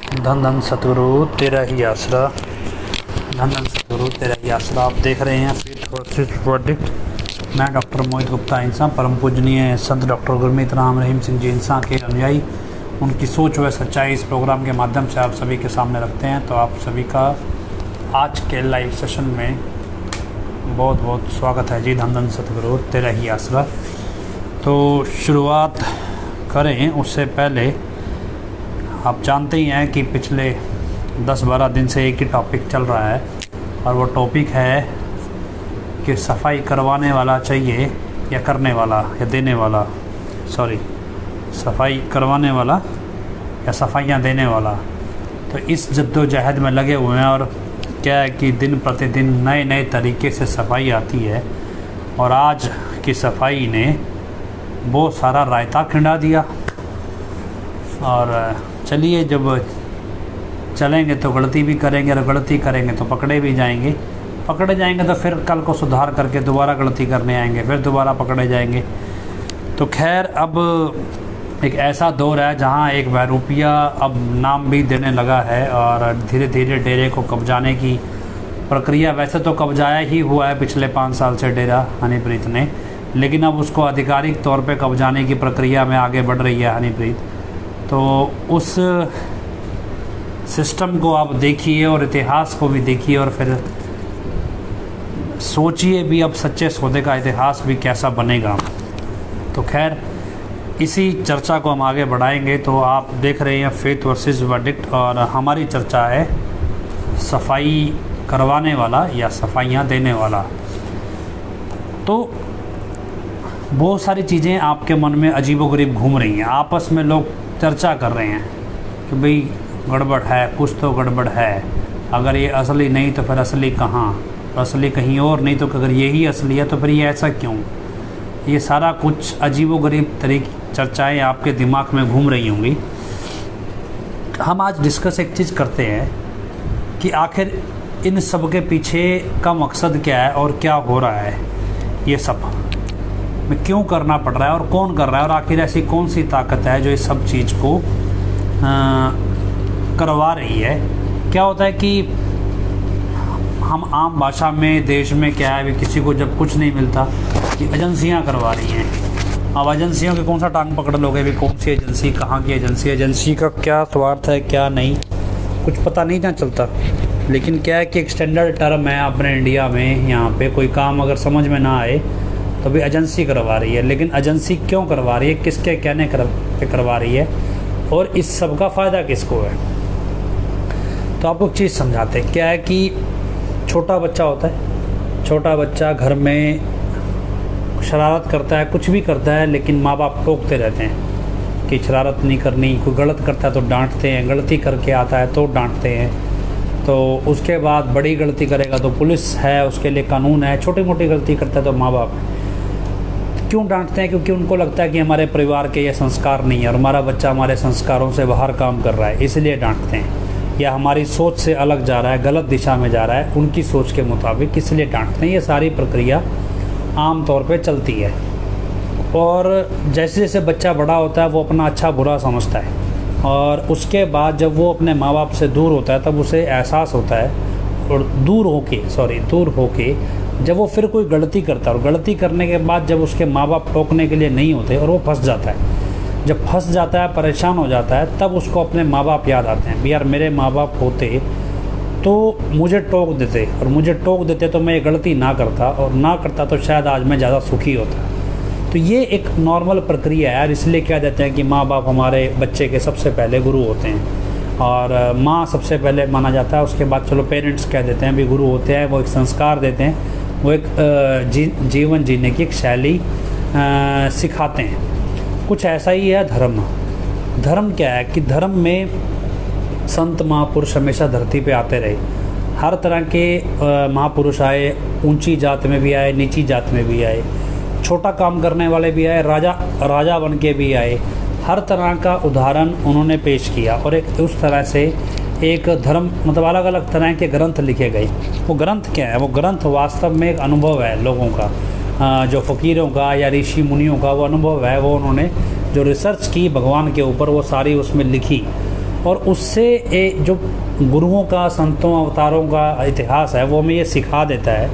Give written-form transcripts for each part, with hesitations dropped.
धन धन सतगुरु तेरा ही आसरा। धन धन सतगुरु तेरा ही आसरा। आप देख रहे हैं फेथ वर्सेस वर्डिक्ट। मैं डॉक्टर मोहित गुप्ता इंसान, परम पूजनीय संत डॉक्टर गुरमीत राम रहीम सिंह जी इंसान के अनुयायी, उनकी सोच व सच्चाई इस प्रोग्राम के माध्यम से आप सभी के सामने रखते हैं। तो आप सभी का आज के लाइव सेशन में बहुत बहुत स्वागत है जी। धन धन सतगुरु तेरा ही आसरा। तो शुरुआत करें उससे पहले आप जानते ही हैं कि पिछले 10-12 दिन से एक ही टॉपिक चल रहा है, और वो टॉपिक है कि सफाई करवाने वाला चाहिए या करने वाला या देने वाला, सफाई करवाने वाला या सफाइयाँ देने वाला। तो इस जद्दोजहद में लगे हुए हैं, और क्या है कि दिन प्रतिदिन नए नए तरीके से सफाई आती है, और आज की सफाई ने बहुत सारा रायता खिंडा दिया। और चलिए, जब चलेंगे तो गलती भी करेंगे, और गलती करेंगे तो पकड़े जाएंगे तो फिर कल को सुधार करके दोबारा गलती करने आएंगे, फिर दोबारा पकड़े जाएंगे। तो खैर, अब एक ऐसा दौर है जहां एक बहरूपिया अब नाम भी देने लगा है, और धीरे धीरे डेरे को कब्जाने की प्रक्रिया, वैसे तो कब्जाया ही हुआ है पिछले 5 साल से डेरा हनीप्रीत ने, लेकिन अब उसको आधिकारिक तौर पे कब्जाने की प्रक्रिया में आगे बढ़ रही है हनीप्रीत। तो उस सिस्टम को आप देखिए और इतिहास को भी देखिए, और फिर सोचिए भी अब सच्चे सौदे का इतिहास भी कैसा बनेगा। तो खैर, इसी चर्चा को हम आगे बढ़ाएंगे। तो आप देख रहे हैं फेथ वर्सेस वर्डिक्ट, और हमारी चर्चा है सफाई करवाने वाला या सफाइयाँ देने वाला। तो बहुत सारी चीज़ें आपके मन में अजीबोगरीब घूम रही हैं, आपस में लोग चर्चा कर रहे हैं कि भाई गड़बड़ है, कुछ तो गड़बड़ है। अगर ये असली नहीं तो फिर असली कहाँ, असली कहीं और नहीं तो अगर यही असली है तो फिर ये ऐसा क्यों। ये सारा कुछ अजीबोगरीब चर्चाएं आपके दिमाग में घूम रही होंगी। हम आज डिस्कस एक चीज़ करते हैं कि आखिर इन सब के पीछे का मकसद क्या है, और क्या हो रहा है, ये सब में क्यों करना पड़ रहा है, और कौन कर रहा है, और आखिर ऐसी कौन सी ताकत है जो इस सब चीज़ को करवा रही है। क्या होता है कि हम आम भाषा में देश में क्या है, किसी को जब कुछ नहीं मिलता कि एजेंसियां करवा रही हैं। अब एजेंसियों के कौन सा टांग पकड़ लोगे, भी कौन सी एजेंसी, कहाँ की एजेंसी का क्या स्वार्थ है, क्या नहीं, कुछ पता नहीं ना चलता। लेकिन क्या है कि एक स्टैंडर्ड टर्म है अपने इंडिया में, यहाँ पे कोई काम अगर समझ में ना आए तो भी एजेंसी करवा रही है। लेकिन एजेंसी क्यों करवा रही है, किसके कहने पे करवा रही है, और इस सब का फ़ायदा किसको है। तो आपको एक चीज़ समझाते हैं। क्या है कि छोटा बच्चा होता है, छोटा बच्चा घर में शरारत करता है, कुछ भी करता है, लेकिन माँ बाप टोकते रहते हैं कि शरारत नहीं करनी। कोई गलत करता है तो डांटते हैं, गलती करके आता है तो डांटते हैं। तो उसके बाद बड़ी गलती करेगा तो पुलिस है, उसके लिए कानून है। छोटी मोटी गलती करता है तो माँ बाप क्यों डांटते हैं, क्योंकि उनको लगता है कि हमारे परिवार के ये संस्कार नहीं है, और हमारा बच्चा हमारे संस्कारों से बाहर काम कर रहा है, इसलिए डांटते हैं। या हमारी सोच से अलग जा रहा है, गलत दिशा में जा रहा है उनकी सोच के मुताबिक, इसलिए डांटते हैं। ये सारी प्रक्रिया आम तौर पे चलती है। और जैसे जैसे बच्चा बड़ा होता है वो अपना अच्छा बुरा समझता है, और उसके बाद जब वो अपने माँ बाप से दूर होता है तब उसे एहसास होता है, और दूर होके जब वो फिर कोई गलती करता है, और गलती करने के बाद जब उसके माँ बाप टोकने के लिए नहीं होते और वो फंस जाता है, जब फंस जाता है, परेशान हो जाता है, तब उसको अपने माँ बाप याद आते हैं। यार, मेरे माँ बाप होते तो मुझे टोक देते, और मुझे टोक देते तो मैं ये गलती ना करता, और ना करता तो शायद आज मैं ज़्यादा सुखी होता। तो ये एक नॉर्मल प्रक्रिया है यार। इसलिए कह देते हैं कि माँ बाप हमारे बच्चे के सबसे पहले गुरु होते हैं, और माँ सबसे पहले माना जाता है, उसके बाद चलो पेरेंट्स कह देते हैं भी गुरु होते हैं। वो एक संस्कार देते हैं, वो एक जीवन जीने की एक शैली सिखाते हैं। कुछ ऐसा ही है धर्म। धर्म क्या है कि धर्म में संत महापुरुष हमेशा धरती पे आते रहे। हर तरह के महापुरुष आए, ऊंची जात में भी आए, नीची जात में भी आए, छोटा काम करने वाले भी आए, राजा बन के भी आए। हर तरह का उदाहरण उन्होंने पेश किया, और एक उस तरह से एक धर्म, मतलब अलग अलग तरह के ग्रंथ लिखे गए। वो ग्रंथ क्या है, वो ग्रंथ वास्तव में एक अनुभव है लोगों का, जो फ़कीरों का या ऋषि मुनियों का वो अनुभव है। वो उन्होंने जो रिसर्च की भगवान के ऊपर, वो सारी उसमें लिखी। और उससे जो गुरुओं का, संतों, अवतारों का इतिहास है वो हमें ये सिखा देता है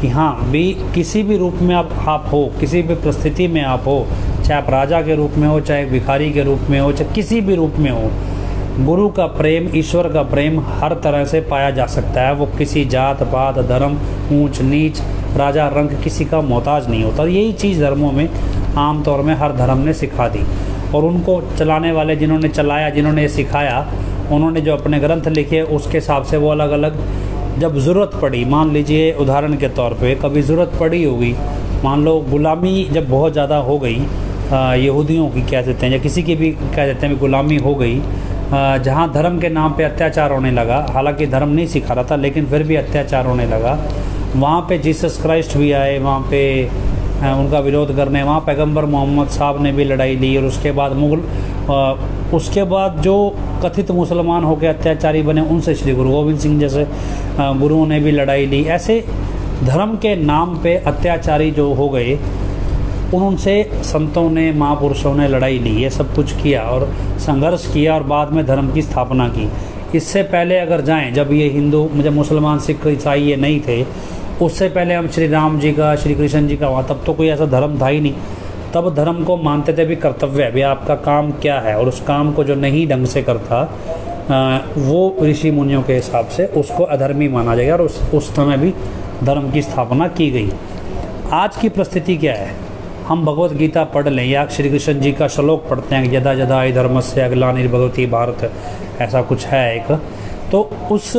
कि हाँ भी किसी भी रूप में आप हो, किसी भी परिस्थिति में आप हो, चाहे आप राजा के रूप में हो, चाहे भिखारी के रूप में हो, चाहे किसी भी रूप में हो, गुरु का प्रेम, ईश्वर का प्रेम हर तरह से पाया जा सकता है। वो किसी जात पात, धर्म, ऊंच नीच, राजा रंग किसी का मोहताज नहीं होता। और यही चीज़ धर्मों में आम तौर में हर धर्म ने सिखा दी। और उनको चलाने वाले, जिन्होंने चलाया, जिन्होंने सिखाया, उन्होंने जो अपने ग्रंथ लिखे उसके हिसाब से वो अलग अलग, जब ज़रूरत पड़ी, मान लीजिए उदाहरण के तौर पे कभी ज़रूरत पड़ी होगी, मान लो गुलामी जब बहुत ज़्यादा हो गई, यहूदियों की कह देते हैं या किसी की भी कह देते हैं, गुलामी हो गई, जहाँ धर्म के नाम पे अत्याचार होने लगा, हालांकि धर्म नहीं सिखा रहा था लेकिन फिर भी अत्याचार होने लगा, वहाँ पे जीसस क्राइस्ट भी आए, वहाँ पे उनका विरोध करने, वहाँ पैगंबर मोहम्मद साहब ने भी लड़ाई ली। और उसके बाद उसके बाद जो कथित मुसलमान होकर अत्याचारी बने, उनसे श्री गुरु गोविंद सिंह जैसे गुरुओं ने भी लड़ाई ली। ऐसे धर्म के नाम पे अत्याचारी जो हो गए, उनसे संतों ने, महापुरुषों ने लड़ाई ली, ये सब कुछ किया और संघर्ष किया और बाद में धर्म की स्थापना की। इससे पहले अगर जाएं, जब ये हिंदू, जब मुसलमान, सिख, ईसाई ये नहीं थे, उससे पहले हम श्री राम जी का, श्री कृष्ण जी का, वहाँ तब तो कोई ऐसा धर्म था ही नहीं। तब धर्म को मानते थे भी कर्तव्य है, भी आपका काम क्या है, और उस काम को जो नहीं ढंग से करता वो ऋषि मुनियों के हिसाब से उसको अधर्मी माना जाएगा। और उस समय भी धर्म की स्थापना की गई। आज की परिस्थिति क्या है, हम भगवत गीता पढ़ लें या श्री कृष्ण जी का श्लोक पढ़ते हैं, यदा यदा हि धर्मस्य ग्लानिर्भवति भारत, ऐसा कुछ है एक, तो उस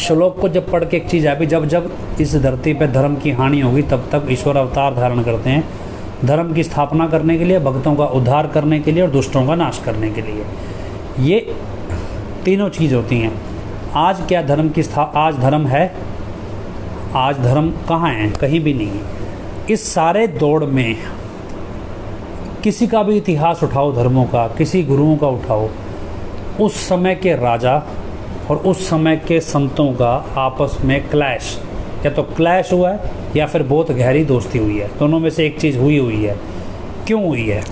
श्लोक को जब पढ़ के एक चीज़ है, जब जब इस धरती पे धर्म की हानि होगी तब तक ईश्वर अवतार धारण करते हैं, धर्म की स्थापना करने के लिए, भक्तों का उद्धार करने के लिए और दुष्टों का नाश करने के लिए। ये तीनों चीज़ होती हैं। आज क्या धर्म की आज धर्म है? आज धर्म कहाँ है? कहीं भी नहीं है। इस सारे दौड़ में किसी का भी इतिहास उठाओ, धर्मों का, किसी गुरुओं का उठाओ, उस समय के राजा और उस समय के संतों का आपस में क्लैश, या तो क्लैश हुआ है या फिर बहुत गहरी दोस्ती हुई है। दोनों में से एक चीज़ हुई है। क्यों हुई है?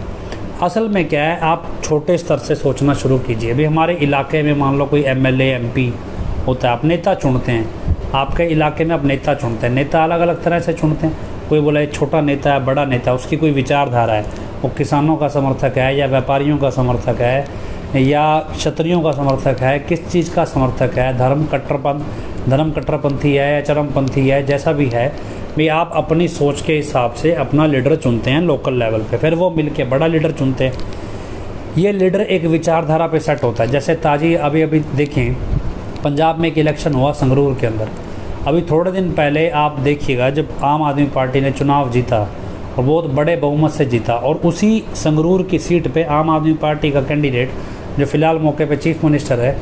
असल में क्या है, आप छोटे स्तर से सोचना शुरू कीजिए। अभी हमारे इलाके में मान लो कोई एमएलए, एमपी होता है, आप नेता चुनते हैं, आपके इलाके में आप नेता चुनते हैं, नेता अलग अलग तरह से चुनते हैं। कोई बोला एक छोटा नेता है, बड़ा नेता, उसकी कोई विचारधारा है, वो किसानों का समर्थक है या व्यापारियों का समर्थक है या क्षत्रियों का समर्थक है, किस चीज़ का समर्थक है, धर्म कट्टरपंथी है या चरमपंथी है, जैसा भी है भी आप अपनी सोच के हिसाब से अपना लीडर चुनते हैं लोकल लेवल पे, फिर वो मिलके बड़ा लीडर चुनते हैं। ये लीडर एक विचारधारा पे सेट होता है। जैसे ताजी अभी देखें, पंजाब में एक इलेक्शन हुआ संगरूर के अंदर, अभी थोड़े दिन पहले आप देखिएगा, जब आम आदमी पार्टी ने चुनाव जीता और बहुत बड़े बहुमत से जीता, और उसी संगरूर की सीट पे आम आदमी पार्टी का कैंडिडेट जो फ़िलहाल मौके पे चीफ मिनिस्टर है,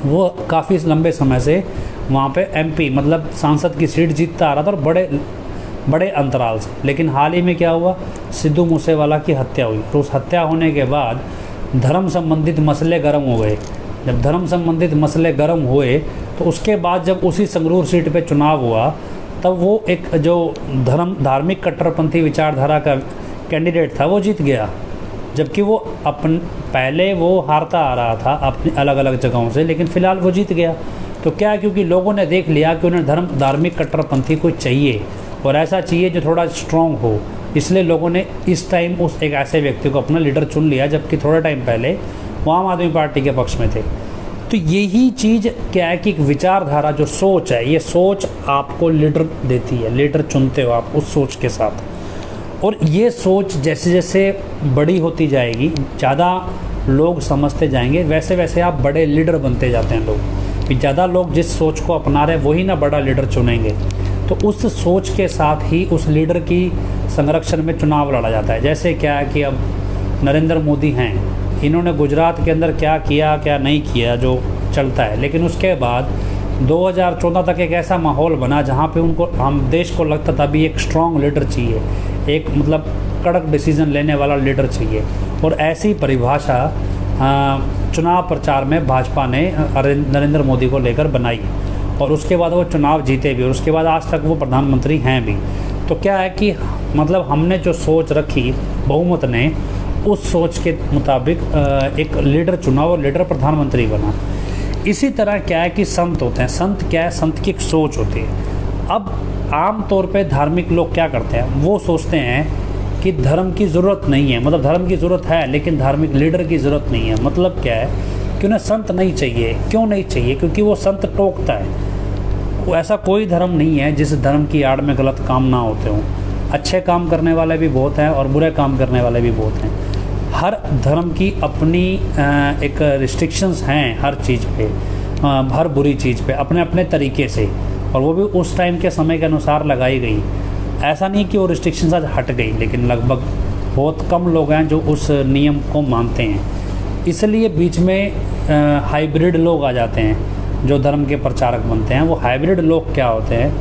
वो काफ़ी लंबे समय से वहाँ पे एमपी मतलब सांसद की सीट जीतता आ रहा था और बड़े अंतराल से। लेकिन हाल ही में क्या हुआ, सिद्धू मूसेवाला की हत्या हुई, तो उस हत्या होने के बाद धर्म संबंधित मसले गर्म हो गए। जब धर्म संबंधित मसले गर्म हुए तो उसके बाद जब उसी संगरूर सीट पे चुनाव हुआ, तब वो एक जो धार्मिक कट्टरपंथी विचारधारा का कैंडिडेट था वो जीत गया, जबकि वो पहले वो हारता आ रहा था अपनी अलग अलग जगहों से, लेकिन फ़िलहाल वो जीत गया। तो क्या, क्योंकि लोगों ने देख लिया कि उन्हें धार्मिक कट्टरपंथी कोई चाहिए और ऐसा चाहिए जो थोड़ा स्ट्रॉन्ग हो, इसलिए लोगों ने इस टाइम उस एक ऐसे व्यक्ति को अपना लीडर चुन लिया, जबकि थोड़ा टाइम पहले वो आम आदमी पार्टी के पक्ष में थे। तो यही चीज़ क्या है कि एक विचारधारा जो सोच है, ये सोच आपको लीडर देती है, लीडर चुनते हो आप उस सोच के साथ। और ये सोच जैसे जैसे बड़ी होती जाएगी, ज़्यादा लोग समझते जाएंगे, वैसे वैसे आप बड़े लीडर बनते जाते हैं लोग। कि ज़्यादा लोग जिस सोच को अपना रहे वही ना बड़ा लीडर चुनेंगे, तो उस सोच के साथ ही उस लीडर की संरक्षण में चुनाव लड़ा जाता है। जैसे क्या है कि अब नरेंद्र मोदी हैं, इन्होंने गुजरात के अंदर क्या किया क्या नहीं किया जो चलता है, लेकिन उसके बाद 2014 तक एक ऐसा माहौल बना जहाँ पे उनको, हम देश को लगता था भी एक स्ट्रॉन्ग लीडर चाहिए, एक मतलब कड़क डिसीजन लेने वाला लीडर चाहिए। और ऐसी परिभाषा चुनाव प्रचार में भाजपा ने नरेंद्र मोदी को लेकर बनाई, और उसके बाद वो चुनाव जीते भी, और उसके बाद आज तक वो प्रधानमंत्री हैं भी। तो क्या है कि मतलब हमने जो सोच रखी बहुमत ने, उस सोच के मुताबिक एक लीडर चुना और लीडर प्रधानमंत्री बना। इसी तरह क्या है कि संत होते हैं, संत क्या है, संत की एक सोच होती है। अब आम तौर पे धार्मिक लोग क्या करते हैं, वो सोचते हैं कि धर्म की ज़रूरत नहीं है, मतलब धर्म की ज़रूरत है लेकिन धार्मिक लीडर की ज़रूरत नहीं है। मतलब क्या है कि उन्हें संत नहीं चाहिए। क्यों नहीं चाहिए? क्योंकि वो संत टोकता है। वो ऐसा कोई धर्म नहीं है जिस धर्म की आड़ में गलत काम ना होते हों। अच्छे काम करने वाले भी बहुत हैं और बुरे काम करने वाले भी बहुत हैं। हर धर्म की अपनी एक रिस्ट्रिक्शंस हैं हर चीज़ पे, हर बुरी चीज़ पे अपने अपने तरीके से, और वो भी उस टाइम के समय के अनुसार लगाई गई। ऐसा नहीं कि वो रिस्ट्रिक्शंस आज हट गई, लेकिन लगभग बहुत कम लोग हैं जो उस नियम को मानते हैं। इसलिए बीच में हाइब्रिड लोग आ जाते हैं जो धर्म के प्रचारक बनते हैं। वो हाइब्रिड लोग क्या होते हैं,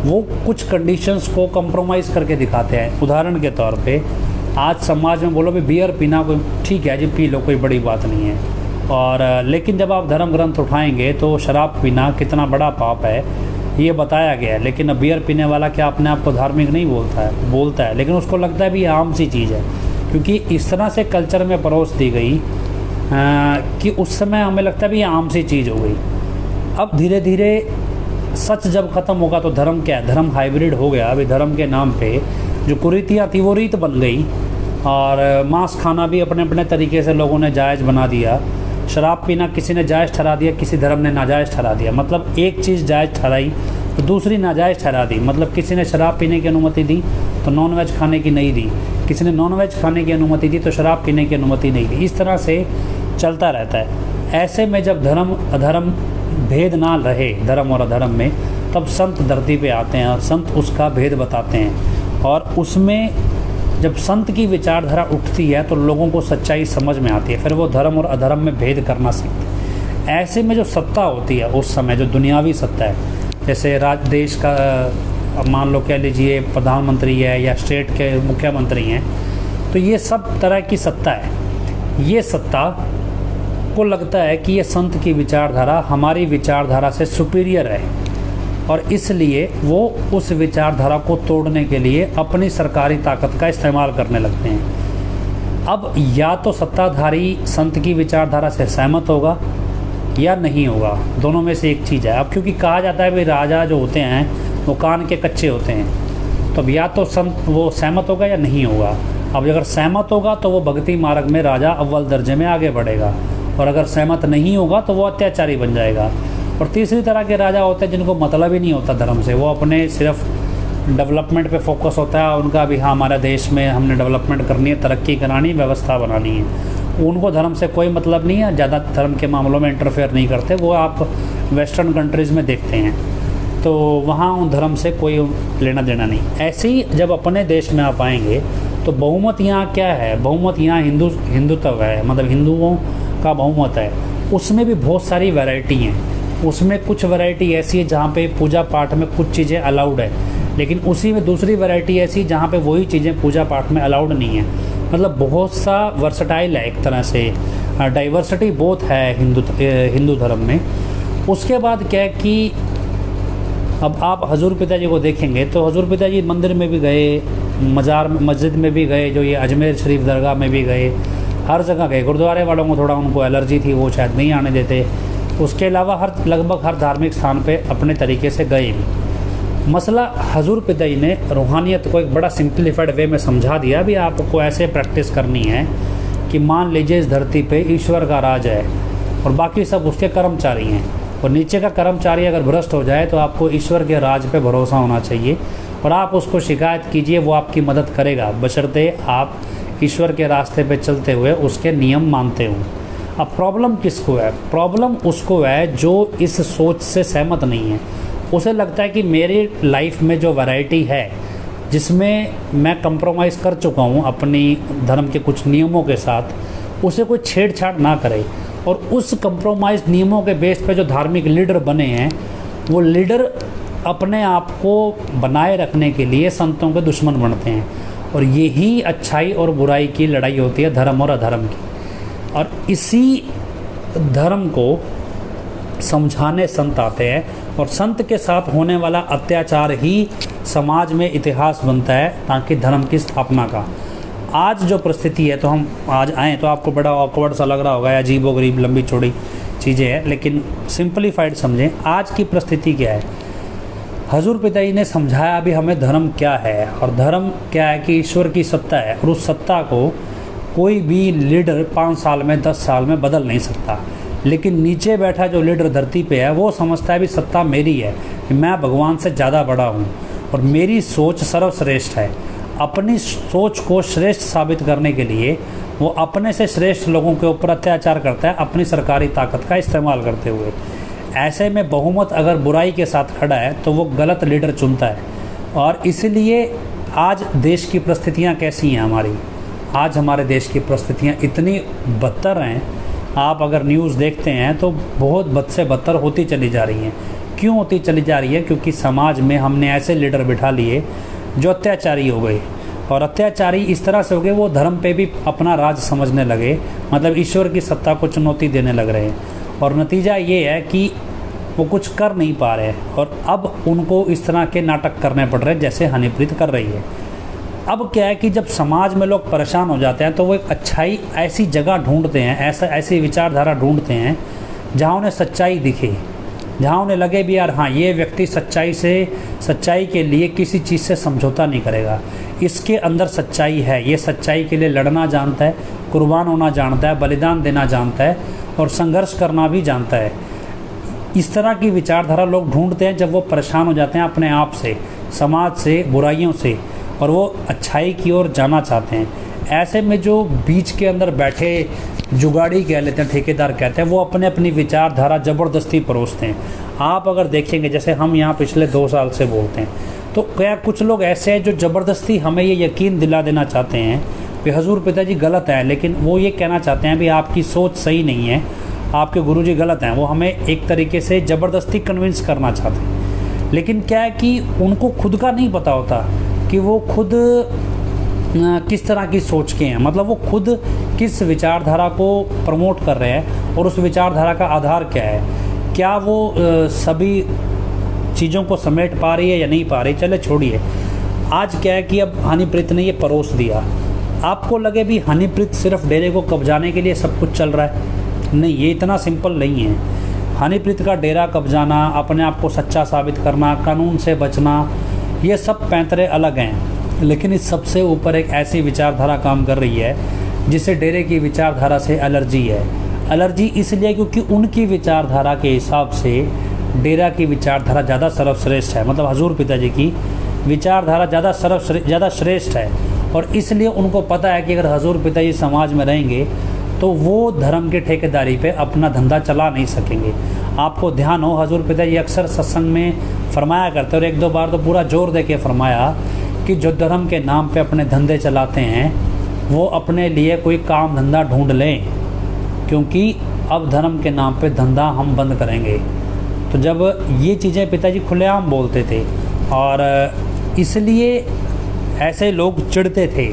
वो कुछ कंडीशंस को कंप्रोमाइज़ करके दिखाते हैं। उदाहरण के तौर पे आज समाज में बोलो भी बियर पीना कोई ठीक है जी, पी लो, कोई बड़ी बात नहीं है। और लेकिन जब आप धर्म ग्रंथ उठाएंगे तो शराब पीना कितना बड़ा पाप है ये बताया गया है। लेकिन अब बियर पीने वाला क्या अपने आप को धार्मिक नहीं बोलता है, लेकिन उसको लगता है भी आम सी चीज़ है, क्योंकि इस तरह से कल्चर में परोस दी गई कि उस समय हमें लगता है भी ये आम सी चीज़ हो गई। अब धीरे धीरे सच जब ख़त्म होगा तो धर्म क्या है, धर्म हाइब्रिड हो गया। अभी धर्म के नाम पे जो कुरीतियाँ थी वो रीत बन गई, और मांस खाना भी अपने अपने तरीके से लोगों ने जायज़ बना दिया। शराब पीना किसी ने जायज़ ठहरा दिया, किसी धर्म ने नाजायज़ ठहरा दिया। मतलब एक चीज़ जायज़ ठहराई तो दूसरी नाजायज़ ठहरा दी। मतलब किसी ने शराब पीने की अनुमति दी तो नॉनवेज खाने की नहीं दी, किसी ने नॉनवेज खाने की अनुमति दी तो शराब पीने की अनुमति नहीं दी। इस तरह से चलता रहता है। ऐसे में जब धर्म अधर्म भेद ना रहे धर्म और अधर्म में, तब संत धरती पे आते हैं और संत उसका भेद बताते हैं। और उसमें जब संत की विचारधारा उठती है तो लोगों को सच्चाई समझ में आती है, फिर वो धर्म और अधर्म में भेद करना सीखते हैं। ऐसे में जो सत्ता होती है उस समय, जो दुनियावी सत्ता है, जैसे देश का मान लो कह लीजिए प्रधानमंत्री है या स्टेट के मुख्यमंत्री हैं, तो ये सब तरह की सत्ता है। ये सत्ता को लगता है कि ये संत की विचारधारा हमारी विचारधारा से सुपीरियर है, और इसलिए वो उस विचारधारा को तोड़ने के लिए अपनी सरकारी ताकत का इस्तेमाल करने लगते हैं। अब या तो सत्ताधारी संत की विचारधारा से सहमत होगा या नहीं होगा, दोनों में से एक चीज़ है। अब क्योंकि कहा जाता है भाई राजा जो होते हैं वो कान के कच्चे होते हैं, तो अब या तो संत वो सहमत होगा या नहीं होगा। अब अगर सहमत होगा तो वो भक्ति मार्ग में राजा अव्वल दर्जे में आगे बढ़ेगा, और अगर सहमत नहीं होगा तो वो अत्याचारी बन जाएगा। और तीसरी तरह के राजा होते हैं जिनको मतलब ही नहीं होता धर्म से, वो अपने सिर्फ डेवलपमेंट पे फोकस होता है उनका भी। हाँ, हमारा देश में हमने डेवलपमेंट करनी है, तरक्की करानी, व्यवस्था बनानी है। उनको धर्म से कोई मतलब नहीं है, ज़्यादा धर्म के मामलों में इंटरफेयर नहीं करते। वो आप वेस्टर्न कंट्रीज़ में देखते हैं, तो वहाँ उन धर्म से कोई लेना देना नहीं। ऐसे ही जब अपने देश में आप आएंगे तो बहुमत यहाँ क्या है, बहुमत यहाँ हिंदुत्व है, मतलब हिंदुओं का बहुमत है। उसमें भी बहुत सारी वैरायटी हैं। उसमें कुछ वैरायटी ऐसी है जहाँ पे पूजा पाठ में कुछ चीज़ें अलाउड है, लेकिन उसी में दूसरी वैरायटी ऐसी जहाँ पे वही चीज़ें पूजा पाठ में अलाउड नहीं है। मतलब बहुत सा वर्सटाइल है, एक तरह से डाइवर्सिटी बहुत है हिंदू धर्म में। उसके बाद क्या है कि अब आप हजूर पिताजी को देखेंगे तो हजूर पिताजी मंदिर में भी गए, मस्जिद में भी गए, जो ये अजमेर शरीफ दरगाह में भी गए, हर जगह गए। गुरुद्वारे वालों को थोड़ा उनको एलर्जी थी, वो शायद नहीं आने देते। उसके अलावा लगभग हर धार्मिक स्थान पे अपने तरीके से गए भी। मसला हजूर पिताजी ने रूहानियत को एक बड़ा सिंप्लीफाइड वे में समझा दिया। भी आपको ऐसे प्रैक्टिस करनी है कि मान लीजिए इस धरती पे ईश्वर का राज है और बाकी सब उसके कर्मचारी हैं, और नीचे का कर्मचारी अगर भ्रष्ट हो जाए तो आपको ईश्वर के राज पे भरोसा होना चाहिए, और आप उसको शिकायत कीजिए, वो आपकी मदद करेगा, बशर्ते आप ईश्वर के रास्ते पे चलते हुए उसके नियम मानते हो। अब प्रॉब्लम किसको है? प्रॉब्लम उसको है जो इस सोच से सहमत नहीं है। उसे लगता है कि मेरी लाइफ में जो वैरायटी है, जिसमें मैं कंप्रोमाइज़ कर चुका हूँ अपनी धर्म के कुछ नियमों के साथ, उसे कोई छेड़छाड़ ना करे। और उस कंप्रोमाइज़ नियमों के बेस पे जो धार्मिक लीडर बने हैं, वो लीडर अपने आप को बनाए रखने के लिए संतों के दुश्मन बनते हैं। और यही अच्छाई और बुराई की लड़ाई होती है, धर्म और अधर्म की। और इसी धर्म को समझाने संत आते हैं, और संत के साथ होने वाला अत्याचार ही समाज में इतिहास बनता है ताकि धर्म की स्थापना का। आज जो परिस्थिति है, तो हम आज आएँ तो आपको बड़ा ऑकवर्ड सा लग रहा होगा, अजीबोगरीब लंबी चौड़ी चीज़ें हैं, लेकिन सिंपलीफाइड समझें। आज की परिस्थिति क्या है, हजूर पिताजी ने समझाया अभी हमें धर्म क्या है, और धर्म क्या है कि ईश्वर की सत्ता है, और उस सत्ता को कोई भी लीडर 5 साल में 10 साल में बदल नहीं सकता। लेकिन नीचे बैठा जो लीडर धरती पे है वो समझता है भी सत्ता मेरी है, मैं भगवान से ज़्यादा बड़ा हूँ और मेरी सोच सर्वश्रेष्ठ है। अपनी सोच को श्रेष्ठ साबित करने के लिए वो अपने से श्रेष्ठ लोगों के ऊपर अत्याचार करता है, अपनी सरकारी ताकत का इस्तेमाल करते हुए। ऐसे में बहुमत अगर बुराई के साथ खड़ा है तो वो गलत लीडर चुनता है। और इसलिए आज देश की परिस्थितियाँ कैसी हैं हमारी, आज हमारे देश की परिस्थितियाँ इतनी बदतर हैं। आप अगर न्यूज़ देखते हैं तो बहुत बद से बदतर होती चली जा रही हैं। क्यों होती चली जा रही है? क्योंकि समाज में हमने ऐसे लीडर बिठा लिए जो अत्याचारी हो गए, और अत्याचारी इस तरह से हो गए वो धर्म पे भी अपना राज समझने लगे, मतलब ईश्वर की सत्ता को चुनौती देने लग रहे हैं। और नतीजा ये है कि वो कुछ कर नहीं पा रहे हैं, और अब उनको इस तरह के नाटक करने पड़ रहे हैं जैसे हनीप्रीत कर रही है। अब क्या है कि जब समाज में लोग परेशान हो जाते हैं तो वो एक अच्छाई ऐसी जगह ढूंढते हैं, ऐसी विचारधारा ढूंढते हैं जहाँ उन्हें सच्चाई दिखे, जहाँ उन्हें लगे भी यार हाँ ये व्यक्ति सच्चाई के लिए किसी चीज़ से समझौता नहीं करेगा, इसके अंदर सच्चाई है, ये सच्चाई के लिए लड़ना जानता है, कुर्बान होना जानता है, बलिदान देना जानता है और संघर्ष करना भी जानता है। इस तरह की विचारधारा लोग ढूंढते हैं जब वो परेशान हो जाते हैं अपने आप से, समाज से, बुराइयों से, और वो अच्छाई की ओर जाना चाहते हैं। ऐसे में जो बीच के अंदर बैठे जुगाड़ी कह लेते हैं, ठेकेदार कहते हैं, वो अपने अपनी विचारधारा ज़बरदस्ती परोसते हैं। आप अगर देखेंगे जैसे हम यहाँ पिछले 2 साल से बोलते हैं, तो क्या कुछ लोग ऐसे हैं जो ज़बरदस्ती हमें ये यकीन दिला देना चाहते हैं कि हजूर पिताजी गलत हैं, लेकिन वो ये कहना चाहते हैं भी आपकी सोच सही नहीं है, आपके गुरुजी गलत हैं। वो हमें एक तरीके से ज़बरदस्ती कन्विंस करना चाहते हैं। लेकिन क्या है कि उनको खुद का नहीं पता होता कि वो खुद किस तरह की सोच के हैं, मतलब वो खुद किस विचारधारा को प्रमोट कर रहे हैं और उस विचारधारा का आधार क्या है, क्या वो सभी चीज़ों को समेट पा रही है या नहीं पा रही। चले छोड़िए, आज क्या है कि अब हनीप्रीत ने ये परोस दिया। आपको लगे भी हनीप्रीत सिर्फ डेरे को कब्जाने के लिए सब कुछ चल रहा है, नहीं, ये इतना सिंपल नहीं है। हनीप्रीत का डेरा कब्जाना, अपने आप को सच्चा साबित करना, कानून से बचना, ये सब पैंतरे अलग हैं, लेकिन इस सबसे ऊपर एक ऐसी विचारधारा काम कर रही है जिसे डेरे की विचारधारा से एलर्जी है। एलर्जी इसलिए क्योंकि उनकी विचारधारा के हिसाब से डेरा की विचारधारा ज़्यादा सर्वश्रेष्ठ है, मतलब हजूर पिताजी की विचारधारा ज़्यादा श्रेष्ठ है। और इसलिए उनको पता है कि अगर हजूर पिताजी समाज में रहेंगे तो वो धर्म की ठेकेदारी पे अपना धंधा चला नहीं सकेंगे। आपको ध्यान हो, हजूर पिताजी अक्सर सत्संग में फरमाया करते, और 1-2 बार तो पूरा जोर दे के फरमाया कि जो धर्म के नाम पे अपने धंधे चलाते हैं वो अपने लिए कोई काम धंधा ढूंढ लें, क्योंकि अब धर्म के नाम पे धंधा हम बंद करेंगे। तो जब ये चीज़ें पिताजी खुलेआम बोलते थे, और इसलिए ऐसे लोग चिढ़ते थे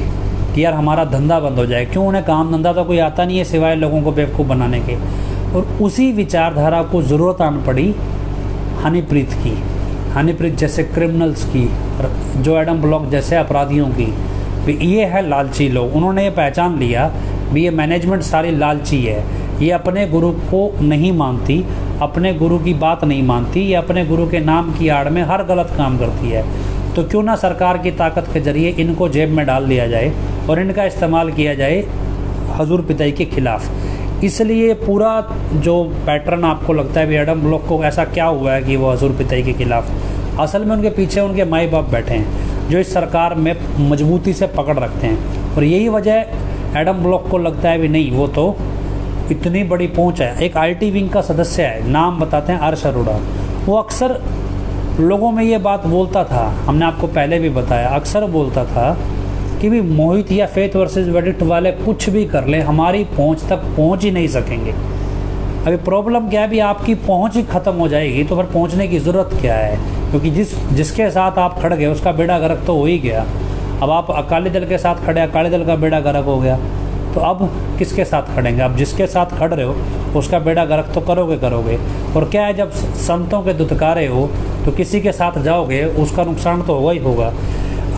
कि यार हमारा धंधा बंद हो जाए। क्यों? उन्हें काम धंधा तो कोई आता नहीं है सिवाय लोगों को बेवकूफ़ बनाने के। और उसी विचारधारा को ज़रूरत आन पड़ी हनीप्रीत की, हनीप्रीत जैसे क्रिमिनल्स की, जो एडम ब्लॉक जैसे अपराधियों की। भी ये है लालची लोग। उन्होंने ये पहचान लिया भी ये मैनेजमेंट सारी लालची है, ये अपने गुरु को नहीं मानती, अपने गुरु की बात नहीं मानती, ये अपने गुरु के नाम की आड़ में हर गलत काम करती है। तो क्यों ना सरकार की ताकत के जरिए इनको जेब में डाल दिया जाए और इनका इस्तेमाल किया जाए हजूर पिताजी के खिलाफ। इसलिए पूरा जो पैटर्न आपको लगता है भी एडम ब्लॉक को ऐसा क्या हुआ है कि वो हजूर पिताजी के खिलाफ, असल में उनके पीछे उनके माई बाप बैठे हैं जो इस सरकार में मजबूती से पकड़ रखते हैं। और यही वजह एडम ब्लॉक को लगता है भी नहीं, वो तो इतनी बड़ी पहुंच है। एक IT विंग का सदस्य है, नाम बताते हैं अर्श अरोड़ा। वो अक्सर लोगों में ये बात बोलता था, हमने आपको पहले भी बताया, अक्सर बोलता था कि भी मोहित या फेथ वर्सेस वेडिक्ट वाले कुछ भी कर ले, हमारी पहुंच तक पहुंच ही नहीं सकेंगे। अभी प्रॉब्लम क्या है, भी आपकी पहुंच ही ख़त्म हो जाएगी तो फिर पहुंचने की ज़रूरत क्या है, क्योंकि जिसके साथ आप खड़ गए उसका बेड़ा गर्क तो हो ही गया। अब आप अकाली दल के साथ खड़े, अकाली दल का बेड़ा गर्क हो गया, तो अब किसके साथ खड़ेंगे? अब जिसके साथ खड़ रहे हो उसका बेड़ा गर्क तो करोगे। और क्या है, जब संतों के दुत्कारे हो तो किसी के साथ जाओगे उसका नुकसान तो होगा ही होगा।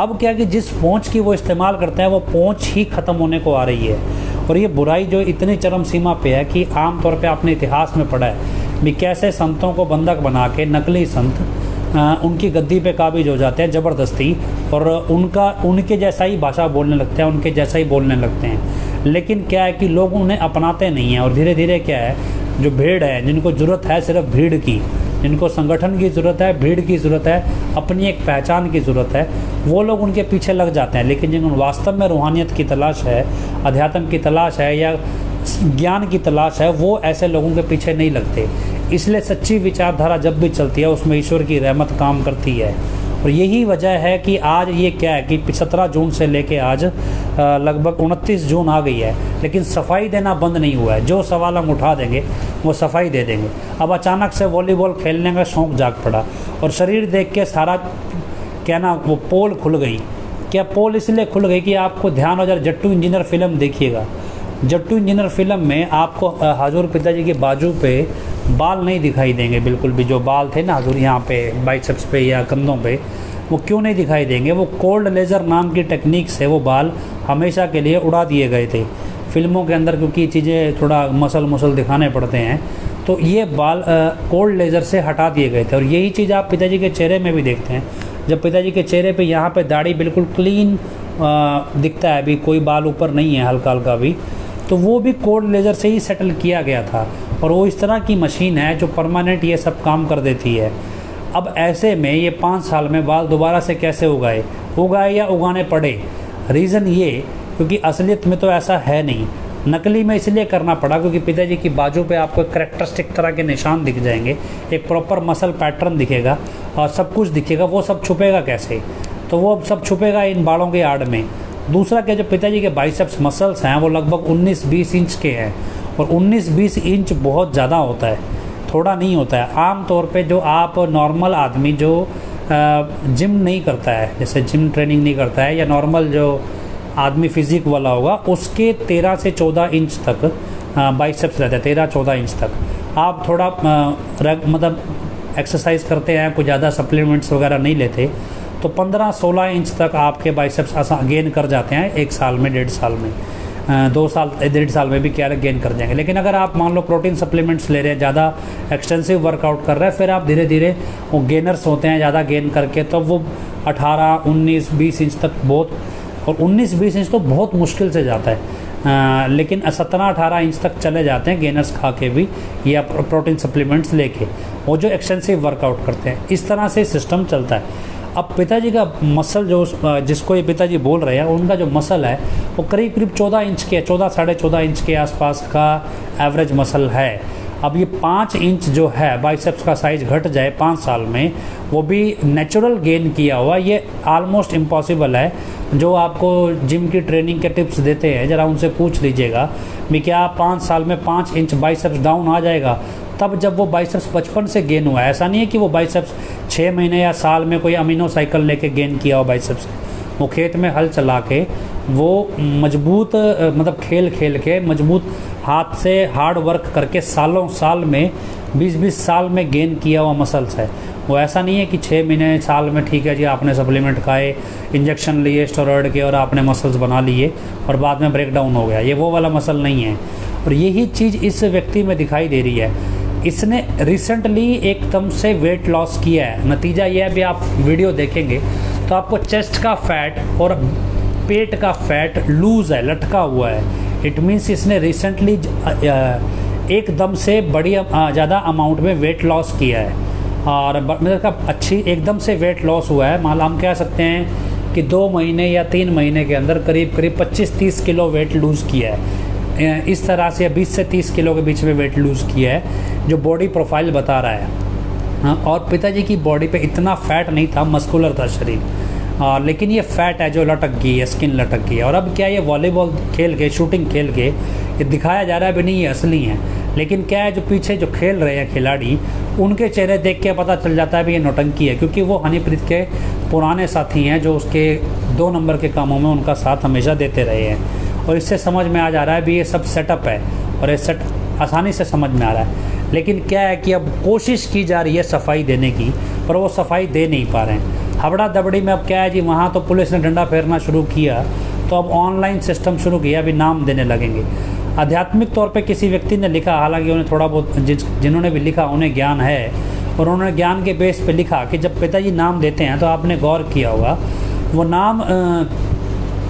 अब क्या कि जिस पहुँच की वो इस्तेमाल करते हैं वो पहुँच ही ख़त्म होने को आ रही है। और ये बुराई जो इतनी चरम सीमा पे है कि आम तौर पे आपने इतिहास में पढ़ा है भी कैसे संतों को बंधक बना के नकली संत उनकी गद्दी पे काबिज हो जाते हैं ज़बरदस्ती, और उनके जैसा ही भाषा बोलने लगते हैं, उनके जैसा ही बोलने लगते हैं। लेकिन क्या है कि लोग उन्हें अपनाते नहीं हैं, और धीरे धीरे क्या है, जो भीड़ है, जिनको ज़रूरत है सिर्फ भीड़ की, जिनको संगठन की ज़रूरत है, भीड़ की ज़रूरत है, अपनी एक पहचान की ज़रूरत है, वो लोग उनके पीछे लग जाते हैं। लेकिन जिनको वास्तव में रूहानियत की तलाश है, अध्यात्म की तलाश है या ज्ञान की तलाश है, वो ऐसे लोगों के पीछे नहीं लगते। इसलिए सच्ची विचारधारा जब भी चलती है उसमें ईश्वर की रहमत काम करती है। और यही वजह है कि आज ये क्या है कि 17 जून से लेके आज लगभग 29 जून आ गई है, लेकिन सफाई देना बंद नहीं हुआ है। जो सवाल हम उठा देंगे वो सफाई दे देंगे। अब अचानक से वॉलीबॉल खेलने का शौक़ जाग पड़ा और शरीर देख के सारा क्या ना वो पोल खुल गई। क्या पोल इसलिए खुल गई कि आपको ध्यान हो जाए, जट्टू इंजीनियर फिल्म देखिएगा। जट्टू इंजीनियर फिल्म में आपको हजूर पिताजी के बाजू पे बाल नहीं दिखाई देंगे बिल्कुल भी। जो बाल थे ना हजूर यहाँ पे बाइसेप्स पे या कंधों पे, वो क्यों नहीं दिखाई देंगे? वो कोल्ड लेज़र नाम की टेक्निक से वो बाल हमेशा के लिए उड़ा दिए गए थे फिल्मों के अंदर, क्योंकि चीज़ें थोड़ा मसल दिखाने पड़ते हैं, तो ये बाल कोल्ड लेज़र से हटा दिए गए थे। और यही चीज़ आप पिताजी के चेहरे में भी देखते हैं। जब पिताजी के चेहरे पे यहाँ पे दाढ़ी बिल्कुल क्लीन दिखता है, अभी कोई बाल ऊपर नहीं है हल्का हल्का भी, तो वो भी कोल्ड लेज़र से ही सेटल किया गया था। और वो इस तरह की मशीन है जो परमानेंट ये सब काम कर देती है। अब ऐसे में ये 5 साल में बाल दोबारा से कैसे उगाए या उगाने पड़े? रीज़न ये क्योंकि असलियत में तो ऐसा है नहीं, नकली में इसलिए करना पड़ा क्योंकि पिताजी की बाजू पे आपको करेक्टरिस्टिक तरह के निशान दिख जाएंगे, एक प्रॉपर मसल पैटर्न दिखेगा और सब कुछ दिखेगा। वो सब छुपेगा कैसे? तो वो सब छुपेगा इन बालों के आड़ में। दूसरा क्या, जो पिताजी के बाइसेप्स मसल्स हैं वो लगभग 19-20 इंच के हैं, और 19-20 इंच बहुत ज़्यादा होता है, थोड़ा नहीं होता है। आम तौर पे जो आप नॉर्मल आदमी जो जिम नहीं करता है, जैसे जिम ट्रेनिंग नहीं करता है, या नॉर्मल जो आदमी फिजिक वाला होगा, उसके 13 से 14 इंच तक बाइसेप्स रहते हैं, 13-14 इंच तक। आप थोड़ा मतलब एक्सरसाइज करते हैं, कोई ज़्यादा सप्लीमेंट्स वगैरह नहीं लेते, तो 15-16 इंच तक आपके बाइसेप्स गेन कर जाते हैं 1 साल में, 1.5 साल में, 2 साल 1.5 साल में भी क्या गेन कर जाएंगे। लेकिन अगर आप मान लो प्रोटीन सप्लीमेंट्स ले रहे हैं, ज़्यादा एक्सटेंसिव वर्कआउट कर रहे हैं, फिर आप धीरे धीरे वो गेनर्स होते हैं ज़्यादा गेन करके, तो वो 18, 19, 20 इंच तक बहुत, और 19-20 इंच तो बहुत मुश्किल से जाता है, लेकिन 17-18 इंच तक चले जाते हैं गेनर्स खा के भी या प्रोटीन सप्लीमेंट्स लेके, वो जो एक्सटेंसिव वर्कआउट करते हैं। इस तरह से सिस्टम चलता है। अब पिताजी का मसल जो जिसको ये पिताजी बोल रहे हैं, उनका जो मसल है वो करीब 14 इंच के, 14 साढ़े 14 इंच के आसपास का एवरेज मसल है। अब ये 5 इंच जो है बाइसेप्स का साइज़ घट जाए 5 साल में, वो भी नेचुरल गेन किया हुआ, ये आलमोस्ट इम्पॉसिबल है। जो आपको जिम की ट्रेनिंग के टिप्स देते हैं, ज़रा उनसे पूछ लीजिएगा भी क्या 5 साल में 5 इंच बाइसेप्स डाउन आ जाएगा? तब जब वो बाइसेप्स बचपन से गेन हुआ है। ऐसा नहीं है कि वो बाइसेप्स 6 महीने या साल में कोई अमीनो साइकिल लेके गेन किया हो बाइसेप्स। वो खेत में हल चला के, वो मजबूत मतलब खेल के मजबूत हाथ से हार्ड वर्क करके साल में 20-20 साल में गेन किया हुआ मसल्स है। वो ऐसा नहीं है कि 6 महीने साल में ठीक है जी आपने सप्लीमेंट खाए, इंजेक्शन लिए स्टेरॉयड के और आपने मसल्स बना लिए और बाद में ब्रेक डाउन हो गया। ये वो वाला मसल नहीं है। और यही चीज़ इस व्यक्ति में दिखाई दे रही है। इसने रिसेंटली एकदम से वेट लॉस किया है। नतीजा ये है भी, आप वीडियो देखेंगे तो आपको चेस्ट का फैट और पेट का फैट लूज़ है, लटका हुआ है। इट मीन्स इसने रिसेंटली एकदम से बड़ी ज़्यादा अमाउंट में वेट लॉस किया है, और मतलब अच्छी एकदम से वेट लॉस हुआ है। मान हम कह सकते हैं कि 2 महीने या 3 महीने के अंदर करीब 25-30 किलो वेट लूज़ किया है। इस तरह से 20 से 30 किलो के बीच में वेट लूज़ किया है, जो बॉडी प्रोफाइल बता रहा है। और पिताजी की बॉडी पे इतना फैट नहीं था, मस्कुलर था शरीर, लेकिन ये फैट है जो लटक गई है, स्किन लटक गई है। और अब क्या, ये वॉलीबॉल खेल के, शूटिंग खेल के ये दिखाया जा रहा है भी नहीं ये असली है। लेकिन क्या है, जो पीछे जो खेल रहे हैं खिलाड़ी, उनके चेहरे देख के पता चल जाता है भी ये नौटंकी है, क्योंकि वो हनीप्रीत के पुराने साथी हैं जो उसके 2 नंबर के कामों में उनका साथ हमेशा देते रहे हैं। और इससे समझ में आ जा रहा है भी ये सब सेटअप है, और ये सेट आसानी से समझ में आ रहा है। लेकिन क्या है कि अब कोशिश की जा रही है सफाई देने की, पर वो सफाई दे नहीं पा रहे हैं। हबड़ा दबड़ी में अब क्या है जी, वहाँ तो पुलिस ने डंडा फेरना शुरू किया, तो अब ऑनलाइन सिस्टम शुरू किया, अभी नाम देने लगेंगे। आध्यात्मिक तौर पे किसी व्यक्ति ने लिखा, हालांकि उन्हें थोड़ा बहुत जिन्होंने भी लिखा उन्हें ज्ञान है, और उन्होंने ज्ञान के बेस पे लिखा कि जब पिताजी नाम देते हैं तो आपने गौर किया होगा वो नाम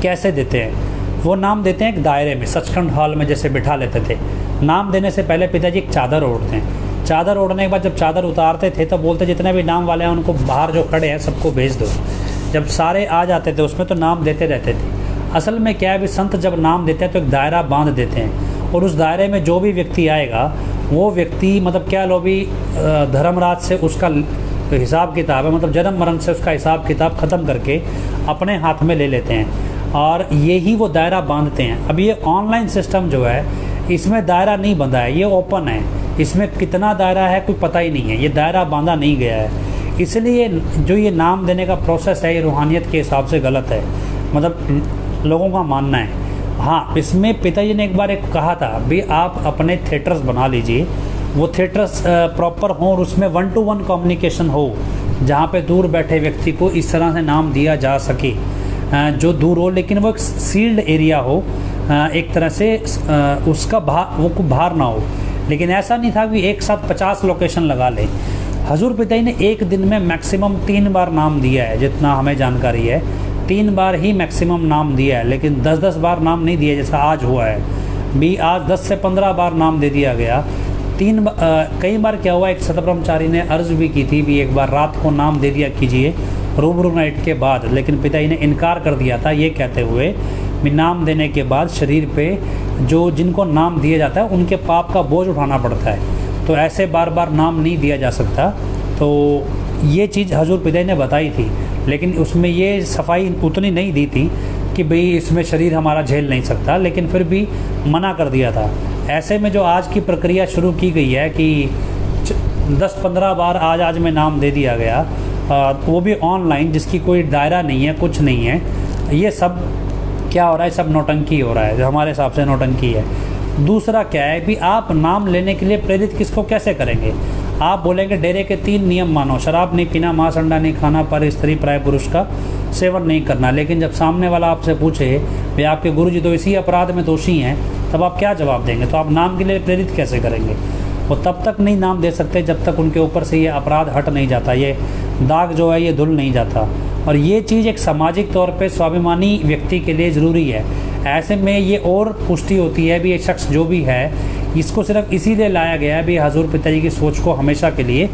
कैसे देते हैं। वो नाम देते हैं एक दायरे में, सचखंड हॉल में जैसे बिठा लेते थे। नाम देने से पहले पिताजी एक चादर ओढ़ते हैं, चादर ओढ़ने के बाद जब चादर उतारते थे तो बोलते जितने भी नाम वाले हैं उनको बाहर जो खड़े हैं सबको भेज दो। जब सारे आ जाते थे उसमें तो नाम देते रहते थे। असल में क्या है भी, संत जब नाम देते हैं तो एक दायरा बांध देते हैं, और उस दायरे में जो भी व्यक्ति आएगा वो व्यक्ति मतलब क्या लो भी धर्मराज से उसका हिसाब किताब है, मतलब जन्म मरण से उसका हिसाब किताब ख़त्म करके अपने हाथ में ले लेते हैं, और यही वो दायरा बांधते हैं। अब ये ऑनलाइन सिस्टम जो है इसमें दायरा नहीं बंधा है, ये ओपन है, इसमें कितना दायरा है कोई पता ही नहीं है, ये दायरा बांधा नहीं गया है। इसलिए जो ये नाम देने का प्रोसेस है ये रूहानियत के हिसाब से गलत है, मतलब लोगों का मानना है। हाँ, इसमें पिताजी ने एक बार एक कहा था भी आप अपने थिएटर्स बना लीजिए, वो थिएटर्स प्रॉपर हों और उसमें 1-to-1 कम्युनिकेशन हो, जहाँ पे दूर बैठे व्यक्ति को इस तरह से नाम दिया जा सके जो दूर हो, लेकिन वो एक सील्ड एरिया हो, एक तरह से उसका वो को बाहर ना हो। लेकिन ऐसा नहीं था कि एक साथ 50 लोकेशन लगा ले। हजूर पिताजी ने एक दिन में मैक्सिमम 3 बार नाम दिया है, जितना हमें जानकारी है 3 बार ही मैक्सिमम नाम दिया है, लेकिन 10-10 बार नाम नहीं दिया जैसा आज हुआ है भी। आज 10 से 15 बार नाम दे दिया गया। कई बार क्या हुआ, एक सतब्रह्मचारी ने अर्ज़ भी की थी भी एक बार रात को नाम दे दिया कीजिए रूबरू नाइट के बाद, लेकिन पिताजी ने इनकार कर दिया था ये कहते हुए भी नाम देने के बाद शरीर पे जो जिनको नाम दिया जाता है उनके पाप का बोझ उठाना पड़ता है, तो ऐसे बार बार नाम नहीं दिया जा सकता। तो ये चीज़ हजूर पिताजी ने बताई थी, लेकिन उसमें ये सफाई उतनी नहीं दी थी कि भाई इसमें शरीर हमारा झेल नहीं सकता, लेकिन फिर भी मना कर दिया था। ऐसे में जो आज की प्रक्रिया शुरू की गई है कि 10-15 बार आज में नाम दे दिया गया, वो भी ऑनलाइन, जिसकी कोई दायरा नहीं है, कुछ नहीं है, ये सब क्या हो रहा है, सब नौटंकी हो रहा है, जो हमारे हिसाब से नौटंकी है। दूसरा क्या है भी आप नाम लेने के लिए प्रेरित किसको कैसे करेंगे। आप बोलेंगे डेरे के 3 नियम मानो, शराब नहीं पीना, मांस अंडा नहीं खाना, पर स्त्री प्राय पुरुष का सेवन नहीं करना, लेकिन जब सामने वाला आपसे पूछे भाई आपके गुरुजी तो इसी अपराध में दोषी हैं, तब आप क्या जवाब देंगे। तो आप नाम के लिए प्रेरित कैसे करेंगे। वो तब तक नहीं नाम दे सकते जब तक उनके ऊपर से ये अपराध हट नहीं जाता, ये दाग जो है ये धुल नहीं जाता। और ये चीज़ एक सामाजिक तौर पे स्वाभिमानी व्यक्ति के लिए ज़रूरी है। ऐसे में ये और पुष्टि होती है भी ये शख्स जो भी है इसको सिर्फ इसीलिए लाया गया है भी हजूर पिताजी की सोच को हमेशा के लिए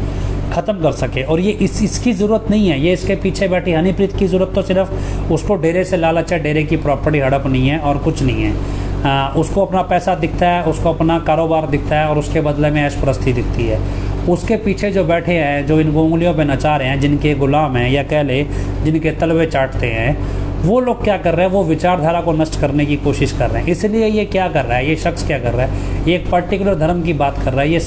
ख़त्म कर सके, और ये इसकी ज़रूरत नहीं है। ये इसके पीछे बैठी हनीप्रीत की ज़रूरत तो सिर्फ उसको डेरे से लालच है, डेरे की प्रॉपर्टी हड़प नहीं है और कुछ नहीं है। उसको अपना पैसा दिखता है, उसको अपना कारोबार दिखता है और उसके बदले में ऐशप्रस्ती दिखती है। उसके पीछे जो बैठे हैं, जो इन उंगलियों पे नचा रहे हैं, जिनके गुलाम हैं या कह ले जिनके तलवे चाटते हैं, वो लोग क्या कर रहे हैं, वो विचारधारा को नष्ट करने की कोशिश कर रहे हैं। इसलिए ये क्या कर रहा है, ये शख्स क्या कर रहा है, ये एक पर्टिकुलर धर्म की बात कर रहा है। ये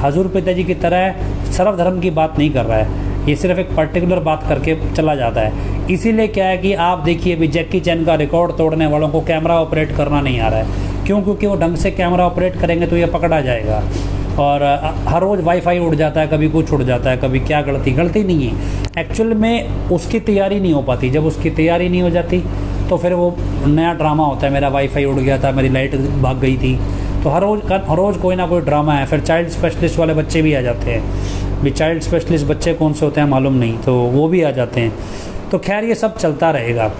हजूर पिताजी की तरह सर्वधर्म की बात नहीं कर रहा है, ये सिर्फ एक पर्टिकुलर बात करके चला जाता है। इसीलिए क्या है कि आप देखिए अभी जैकी चैन का रिकॉर्ड तोड़ने वालों को कैमरा ऑपरेट करना नहीं आ रहा है। क्यों? क्योंकि वो ढंग से कैमरा ऑपरेट करेंगे तो ये पकड़ा जाएगा। और हर रोज़ वाईफाई उड़ जाता है, कभी कुछ उड़ जाता है, कभी क्या गलती नहीं है। एक्चुअल में उसकी तैयारी नहीं हो पाती। जब उसकी तैयारी नहीं हो जाती तो फिर वो नया ड्रामा होता है, मेरा वाईफाई उड़ गया था, मेरी लाइट भाग गई थी। तो हर रोज़ कोई ना कोई ड्रामा है। फिर चाइल्ड स्पेशलिस्ट वाले बच्चे भी आ जाते हैं। भी चाइल्ड स्पेशलिस्ट बच्चे कौन से होते हैं मालूम नहीं, तो वो भी आ जाते हैं। तो खैर ये सब चलता रहेगा,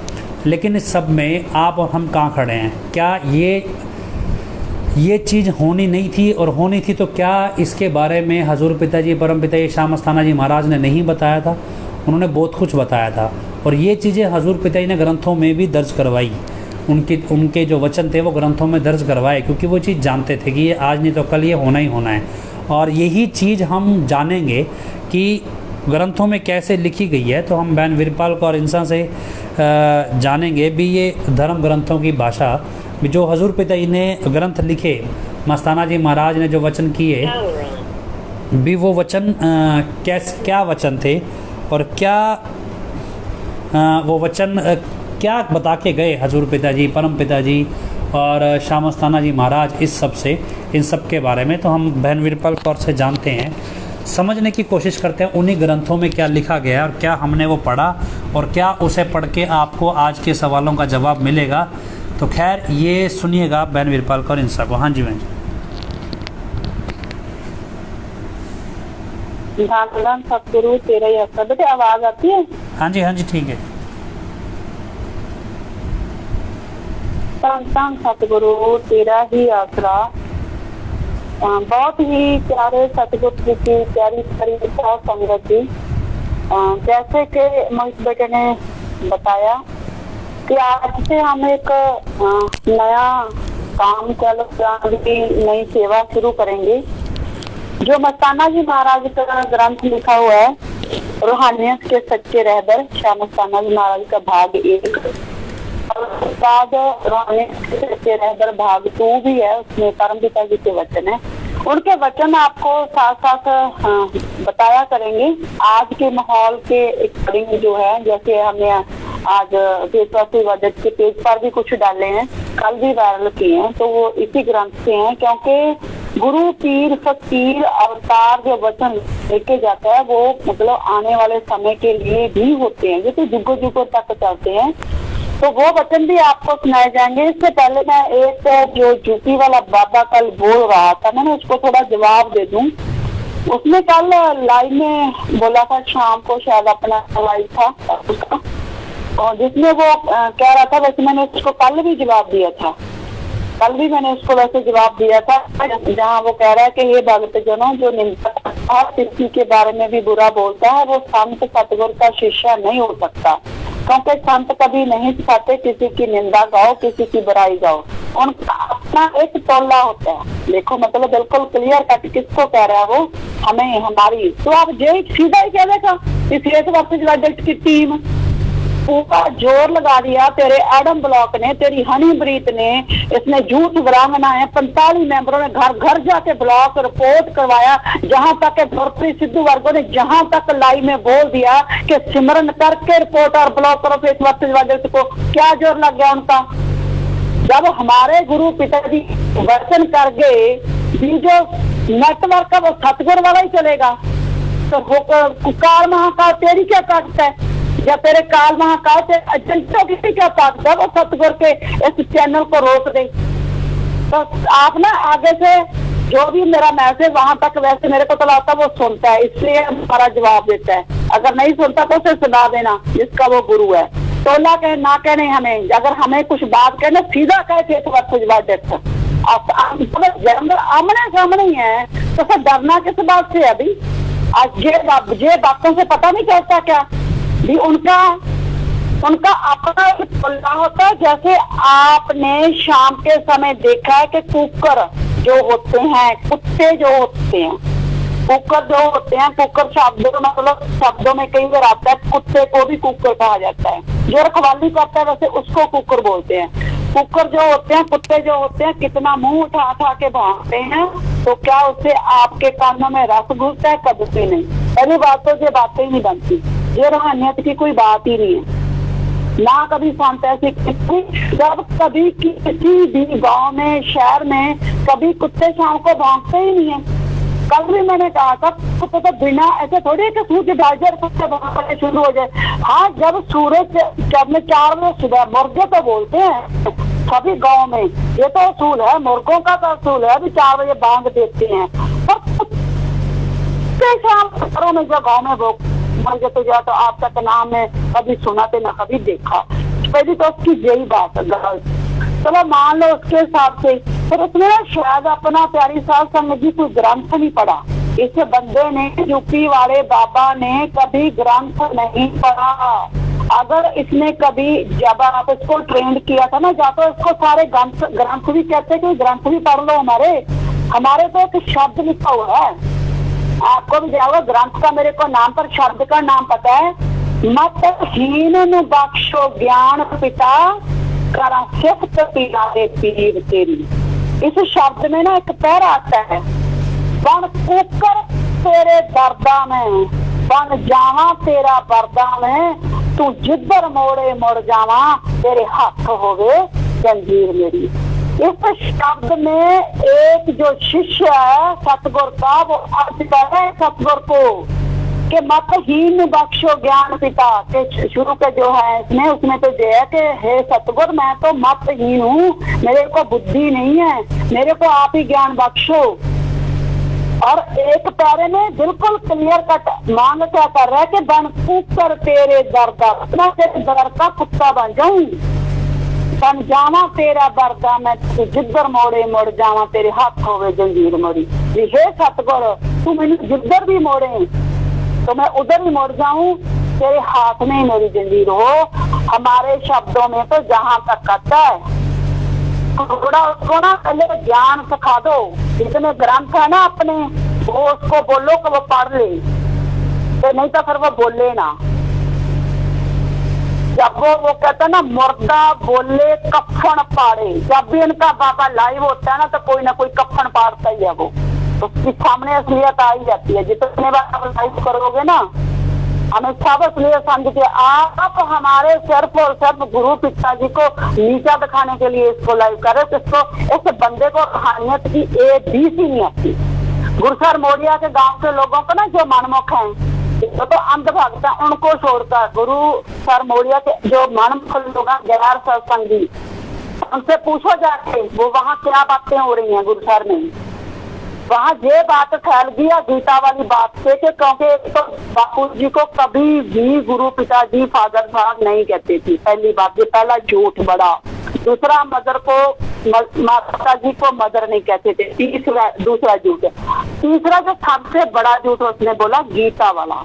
लेकिन इस सब में आप और हम कहाँ खड़े हैं। क्या ये चीज़ होनी नहीं थी, और होनी थी तो क्या इसके बारे में हजूर पिताजी परम पिताजी श्याम अस्थाना जी महाराज ने नहीं बताया था? उन्होंने बहुत कुछ बताया था, और ये चीज़ें हजूर पिताजी ने ग्रंथों में भी दर्ज करवाई। उनके जो वचन थे वो ग्रंथों में दर्ज करवाए, क्योंकि वो चीज़ जानते थे कि ये आज नहीं तो कल ये होना ही होना है। और यही चीज़ हम जानेंगे कि ग्रंथों में कैसे लिखी गई है। तो हम बहन वीरपाल को और इंसान से जानेंगे भी ये धर्म ग्रंथों की भाषा, जो हजूर पिताजी ने ग्रंथ लिखे, मस्ताना जी महाराज ने जो वचन किए भी, वो वचन क्या वचन थे और क्या वो वचन क्या बता के गए हजूर पिताजी परम पिताजी और श्याम अस्थाना जी महाराज, इन सब के बारे में तो हम बहन वीरपाल कौर से जानते हैं। समझने की कोशिश करते हैं उन्हीं ग्रंथों में क्या लिखा गया है और क्या हमने वो पढ़ा और क्या उसे पढ़ के आपको आज के सवालों का जवाब मिलेगा। तो खैर ये सुनिएगा बहन वीरपाल कौर इंसा को। हाँ जी बहन जी। सतगुरु तेरा ही आसरा। बेटे आवाज आती है? हाँ जी ठीक है। धन सतगुरु तेरा ही आसरा। बहुत ही प्यारे सतगुरु जी की प्यारी संगत जी, जैसे कि मोहित बेटे ने बताया कि आज से हम एक नया काम की नई सेवा शुरू करेंगे। जो मस्ताना जी महाराज का ग्रंथ लिखा हुआ है रूहानियत के सच्चे रहबर, शाह मस्ताना जी महाराज का भाग 1 और बाद रूहानियत के सच्चे रहबर भाग 2 भी है। उसमें परमपिता जी के वचन है, उनके वचन आपको साथ साथ बताया करेंगे। आज के माहौल के अकॉर्डिंग जो है, जैसे हमने आज के पेज पर भी कुछ डाले हैं, कल भी वायरल किए हैं, तो वो इसी ग्रंथ से हैं। क्योंकि गुरु पीर फकीर अवतार जो वचन लेके जाता है वो मतलब आने वाले समय के लिए भी होते हैं, जो तो जुगों जुगों तक चलते हैं। तो वो वचन भी आपको सुनाए जाएंगे। इससे पहले मैं एक जो यूपी वाला बाबा कल बोल रहा था, मैंने उसको थोड़ा जवाब दे दूं। उसने कल लाइव में बोला था, शाम को शायद अपना लाइव था उसका, और जिसमें वो कह रहा था, वैसे मैंने उसको कल भी जवाब दिया था, कल भी मैंने उसको वैसे जवाब दिया था, जहाँ वो कह रहा है कि ये भक्त जनों जो निंदा और किसी के बारे में भी बुरा बोलता है वो संत सतगुरु का शिष्य नहीं हो सकता। क्योंकि संत कभी नहीं सिखाते किसी की निंदा गाओ, किसी की बुराई गाओ, उनका अपना एक टोला होता है। देखो मतलब बिल्कुल क्लियर कट किसको कह रहा है वो, हमें, हमारी। तो आप ये सीधा ही कह देगा इस की टीम पूरा जोर लगा दिया, तेरे एडम ब्लॉक ने, तेरी हनी ब्रीत ने, इसने झूठ विरांगना है 45 मेंबरों ने घर घर जाके ब्लॉक रिपोर्ट करवाया। जहां तक गुरप्रीत सिद्धू वर्गो ने जहां तक लाइव में बोल दिया कि सिमरन करके रिपोर्ट और ब्लॉक करो फेस को, क्या जोर लग गया उनका। जब हमारे गुरु पिताजी वचन कर गए, जो नेटवर्क है वो सतगुरु वाला ही चलेगा, तो काल महाकाल तेरी क्या ताकत है, या तेरे काल महाकाल से एजेंटों की क्या ताकत है वो सतगुरु के इस चैनल को रोक दे। तो आप ना आगे से जो भी मेरा मैसेज वहां तक वैसे मेरे को तो लगता है वो सुनता है, इसलिए हमारा जवाब देता है। अगर नहीं सुनता तो उसे सुना देना, जिसका वो गुरु है। टोला कहे ना कहने हमें, अगर हमें कुछ बात कहना सीधा कहे थे जवाब देता। आमने सामने ही है तो फिर डरना किस बात से? अभी आज ये बातों से पता नहीं चलता क्या भी उनका अपना एक टोला होता है। जैसे आपने शाम के समय देखा है कि कुकर जो होते हैं, कुत्ते जो होते हैं, कुकर जो होते हैं, कुकर शब्दों में कई बार आता है, कुत्ते को भी कुकर कहा जाता है। जो रखवाली करता है वैसे उसको कुकर बोलते हैं। कुकर जो होते हैं, कुत्ते जो होते हैं, कितना मुंह उठा उठा के भागते हैं, तो क्या उससे आपके कानों में रस घुसता है? कभी भी नहीं। पहली बात तो ये बातें ही नहीं बनती, ये रूहानियत की कोई बात ही नहीं है ना। कभी संत ऐसी जब कभी किसी भी गांव में, शहर में कभी कुत्ते शाम को भागते ही नहीं है। कल भी मैंने कहा था कुत्ते तो बिना ऐसे थोड़ी कि सूर्य ढाइजर कुत्ते भागने शुरू हो जाए। हाँ, जब सूरज जब में 4 बजे सुबह, मुर्गे तो बोलते हैं सभी गांव में, ये तो असूल है, मुर्गों का तो असूल है, अभी 4 बजे बांग देते हैं। पर कुत्ते शाम घरों में जो गाँव में वो मर जाते जाए तो आप तक नाम है कभी सुना थे ना कभी देखा। पहली तो उसकी यही बात है गलत। चलो मान लो उसके हिसाब से, फिर उसने शायद अपना प्यारी साहब संग जी कोई ग्रंथ नहीं पढ़ा। इस बंदे ने, यूपी वाले बाबा ने कभी ग्रंथ नहीं पढ़ा। अगर इसने कभी, जब आप इसको ट्रेंड किया था ना, जा तो इसको सारे ग्रंथ भी कहते कि ग्रंथ भी पढ़ लो। हमारे तो एक शब्द लिखा हुआ है, आपको भी जाओगे ग्रंथ का, मेरे को नाम पर शब्द का नाम पता है। मत हीन बख्शो ज्ञान पिता, करा सिफ्त पिलारे पीर तेरी। इस शब्द में ना एक पैर आता है, बन कुकर तेरे दर्दा में, बन जावा तेरा बरदा में, तू जिधर मोड़े मुड़ जावा, तेरे हाथ होवे जंजीर मेरी। इस शब्द में एक जो शिष्य है सतगुरु का, वो अर्थ कर रहा है सतगुरु को कि मतहीन बख्शो ज्ञान पिता के शुरू के जो है इसमें, उसमें तो जो है कि हे सतगुरु मैं तो मतहीन हूँ, मेरे को बुद्धि नहीं है, मेरे को आप ही ज्ञान बख्शो। और एक पैरे में बिल्कुल क्लियर कट मांग क्या कर रहा है कि बन पुत्र तेरे दर का, मैं तेरे दर का कुत्ता बन जाऊं, बन जावा तेरा बरदा, मैं जिधर मोड़े मुड़ जावा, तेरे हाथ होवे जंजीर मोड़ी। हे सतगुरु तू मैंने जिधर भी मोड़े तो मैं उधर ही मुड़ जाऊं, तेरे हाथ में ही मेरी जंजीर हो। हमारे शब्दों में तो जहां तक कहता है थोड़ा उसको ना पहले ज्ञान सिखा दो, जितने ग्रंथ है ना अपने वो उसको बोलो कि वो पढ़ ले, तो नहीं तो फिर वो बोले ना। जब वो कहता है ना मुर्दा बोले कफन पाड़े, जब भी इनका बाबा लाइव होता है ना तो कोई ना कोई कफन पाड़ता ही है वो, उसकी सामने असलियत आ ही जाती है। जितने बार आप लाइव करोगे ना हमेशा इसलिए समझ के आप हमारे सिर्फ और सिर्फ गुरु पिताजी को नीचा दिखाने के लिए इसको लाइव करे, तो इसको इस बंदे को कहानियत की ABC नहीं आती। गुरुसर मोरिया के गांव के लोगों को ना जो मनमुख हैं, तो अंधभक्त है, उनको छोड़कर गुरु सर मोरिया के जो मनमुख लोग हैं गैर सत्संगी, उनसे पूछो जाके वो वहाँ क्या बातें हो रही हैं गुरुसर में। वहाँ ये बात फैल गया गीता वाली बात से कि क्योंकि तो बापू जी को कभी भी गुरु पिताजी फादर साहब नहीं कहते थे। पहली बात, ये पहला झूठ बड़ा। दूसरा, मदर को माता जी को मदर नहीं कहते थे। दूसरा झूठ। तीसरा जो सबसे बड़ा झूठ उसने बोला गीता वाला।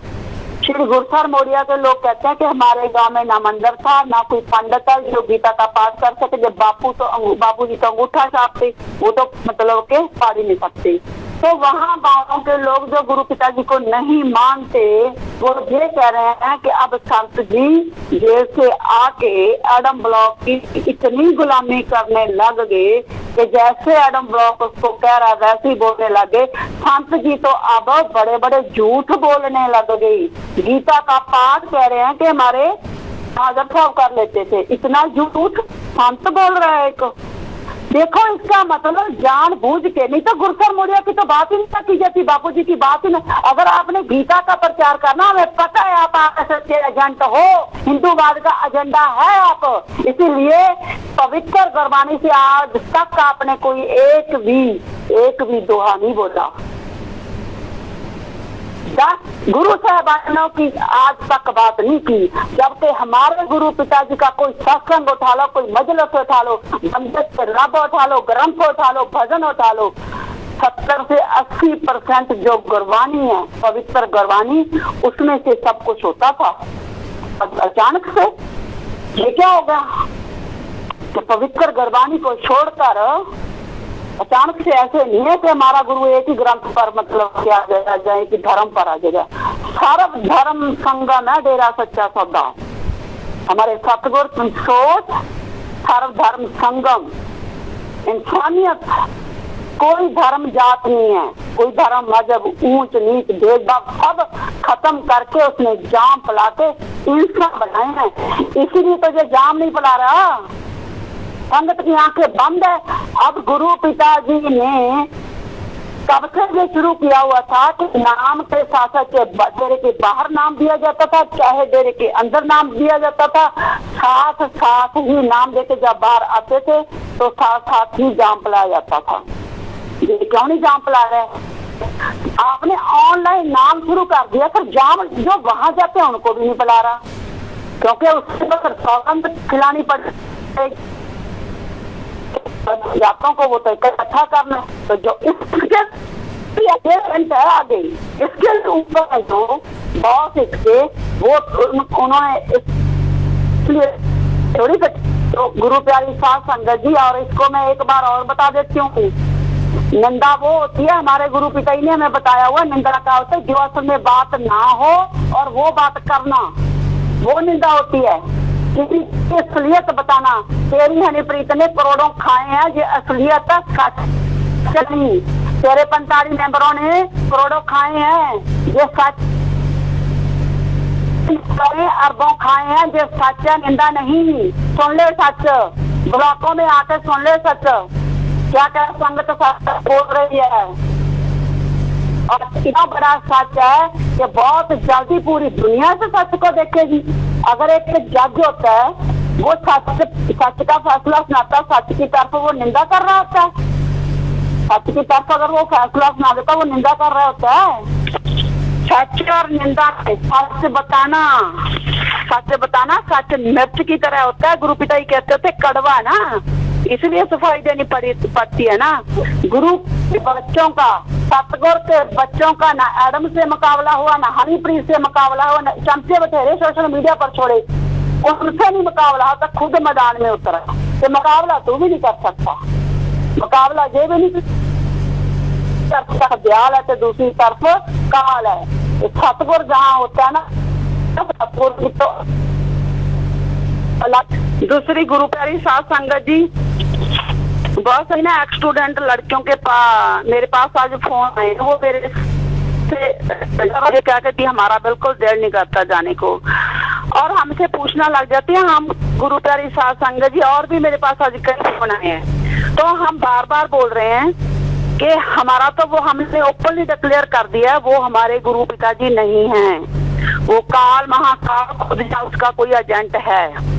श्री गुरुसर मोरिया के लोग कहते हैं कि हमारे गांव में ना मंदिर था ना कोई पंडित था जो गीता का पाठ कर सके। जब बापू जी तो अंगूठा छापते, वो तो मतलब के पढ़ ही नहीं सकते। तो वहाँ गाँव के लोग जो गुरु पिताजी को नहीं मानते वो ये कह रहे हैं कि अब संत जी जेल से आके एडम ब्लॉक की इतनी गुलामी करने लग गए कि जैसे एडम ब्लॉक उसको कह रहा वैसे ही बोलने लगे। संत जी तो अब बड़े बड़े झूठ बोलने लग गए। गीता का पाठ कह रहे हैं कि हमारे फादर साहब कर लेते थे, इतना झूठ संत बोल रहा है एक। देखो इसका मतलब जान बूझ के, नहीं तो गुरुसर मोरिया की तो बात ही नहीं की जाती, बापूजी की बात ही नहीं। अगर आपने गीता का प्रचार करना, हमें पता है आप सच्चे एजेंट हो, हिंदूवाद का एजेंडा है आप, इसीलिए पवित्र गुरबानी से आज तक आपने कोई एक भी दोहा नहीं बोला। गुरु साहबानों की आज तक बात नहीं की, जबकि हमारे गुरु पिताजी का कोई सत्संग उठा लो, कोई मजलिस उठा लो, मंदिर से रब उठा लो, ग्रंथ उठा लो, भजन उठा लो, 70 से 80% जो गुरबानी है पवित्र गुरबानी, उसमें से सब कुछ होता था। अचानक से ये क्या होगा कि पवित्र गुरबानी को छोड़कर अचानक से ऐसे नहीं है कि हमारा गुरु एक ही ग्रंथ पर मतलब क्या जाए कि धर्म पर आ जाएगा। सर्व धर्म संगम है डेरा सच्चा सौदा। हमारे सतगुरु सोच सर्व धर्म संगम, इंसानियत, कोई धर्म जात नहीं है, कोई धर्म मजहब ऊंच नीच भेदभाव सब खत्म करके उसने जाम पिला के इंसान बनाए हैं। इसीलिए तो ये जाम नहीं पिला रहा, संगत की आंखें बंद है। अब गुरु पिताजी ने कब से ये शुरू किया हुआ था कि नाम के साथ डेरे के बाहर नाम दिया जाता था, चाहे डेरे के अंदर नाम दिया जाता था, साथ साथ ही नाम देके जब बाहर आते थे तो साथ साथ ही जाम पिलाया जाता था। ये क्यों नहीं जाम पिला रहे? आपने ऑनलाइन नाम शुरू कर दिया, फिर जाम जो वहां जाते हैं उनको भी नहीं पिला रहा, क्योंकि उससे तो सौगंध खिलानी पड़ेगी जातों को, वो तो इकट्ठा करना। तो जो इसके है आगे इसके ऊपर जो बॉस इसके वो उन्होंने इसलिए थोड़ी तो गुरु प्यारी साथ संगत जी। और इसको मैं एक बार और बता देती हूँ, निंदा वो होती है, हमारे गुरु पिता ने हमें बताया हुआ निंदा क्या होता है, जो असल में बात ना हो और वो बात करना, वो निंदा होती है। किसी की असलियत बताना, तेरी हनीप्रीत ने करोड़ों खाए हैं, ये असलियत सच नहीं। तेरे 45 मेंबरों ने करोड़ों खाए हैं, ये सच। अरबों खाए हैं, ये सच है, निंदा नहीं। सुन ले सच, ब्लॉकों में आके सुन ले सच। क्या क्या संगत सच बोल रही है, और इतना बड़ा सच है कि बहुत जल्दी पूरी दुनिया से सच को देखेगी। अगर एक जज होता है, वो सच का फैसला सुनाता, सच की तरफ वो निंदा कर रहा होता है। सच की तरफ अगर वो फैसला सुना देता, वो निंदा कर रहा होता है। सच और निंदा, सच बताना सच मिर्च की तरह होता है। गुरु पिता ही कहते थे कड़वा ना, इसलिए सफाई देनी पड़ती है ना। गुरु के बच्चों का, सतगुरु के बच्चों का ना एडम से मुकाबला हुआ, ना हनीप्रीत से मुकाबला हुआ, ना चमचे बथेरे सोशल मीडिया पर छोड़े, उनसे नहीं मुकाबला होता। खुद मैदान में उतरा तो मुकाबला तू भी नहीं कर सकता, मुकाबला ये भी नहीं कर सकता। दयाल है तो दूसरी तरफ काल है। सतगुरु जहाँ होता है ना, सतगुरु की तो अलग। दूसरी गुरु प्यारी साध संगत जी, बहुत सारी ना एक्स स्टूडेंट लड़कियों के मेरे पास आज फोन आए, वो मेरे से क्या कहती, हमारा बिल्कुल दिल नहीं करता जाने को, और हमसे पूछना लग जाती है। हम गुरु प्यारी साध संगत जी, और भी मेरे पास आज कई फोन आए हैं, तो हम बार बार बोल रहे हैं कि हमारा तो वो हमने ओपनली डिक्लेयर कर दिया, वो हमारे गुरु पिताजी नहीं हैं, वो काल महाकाल खुद उसका कोई एजेंट है।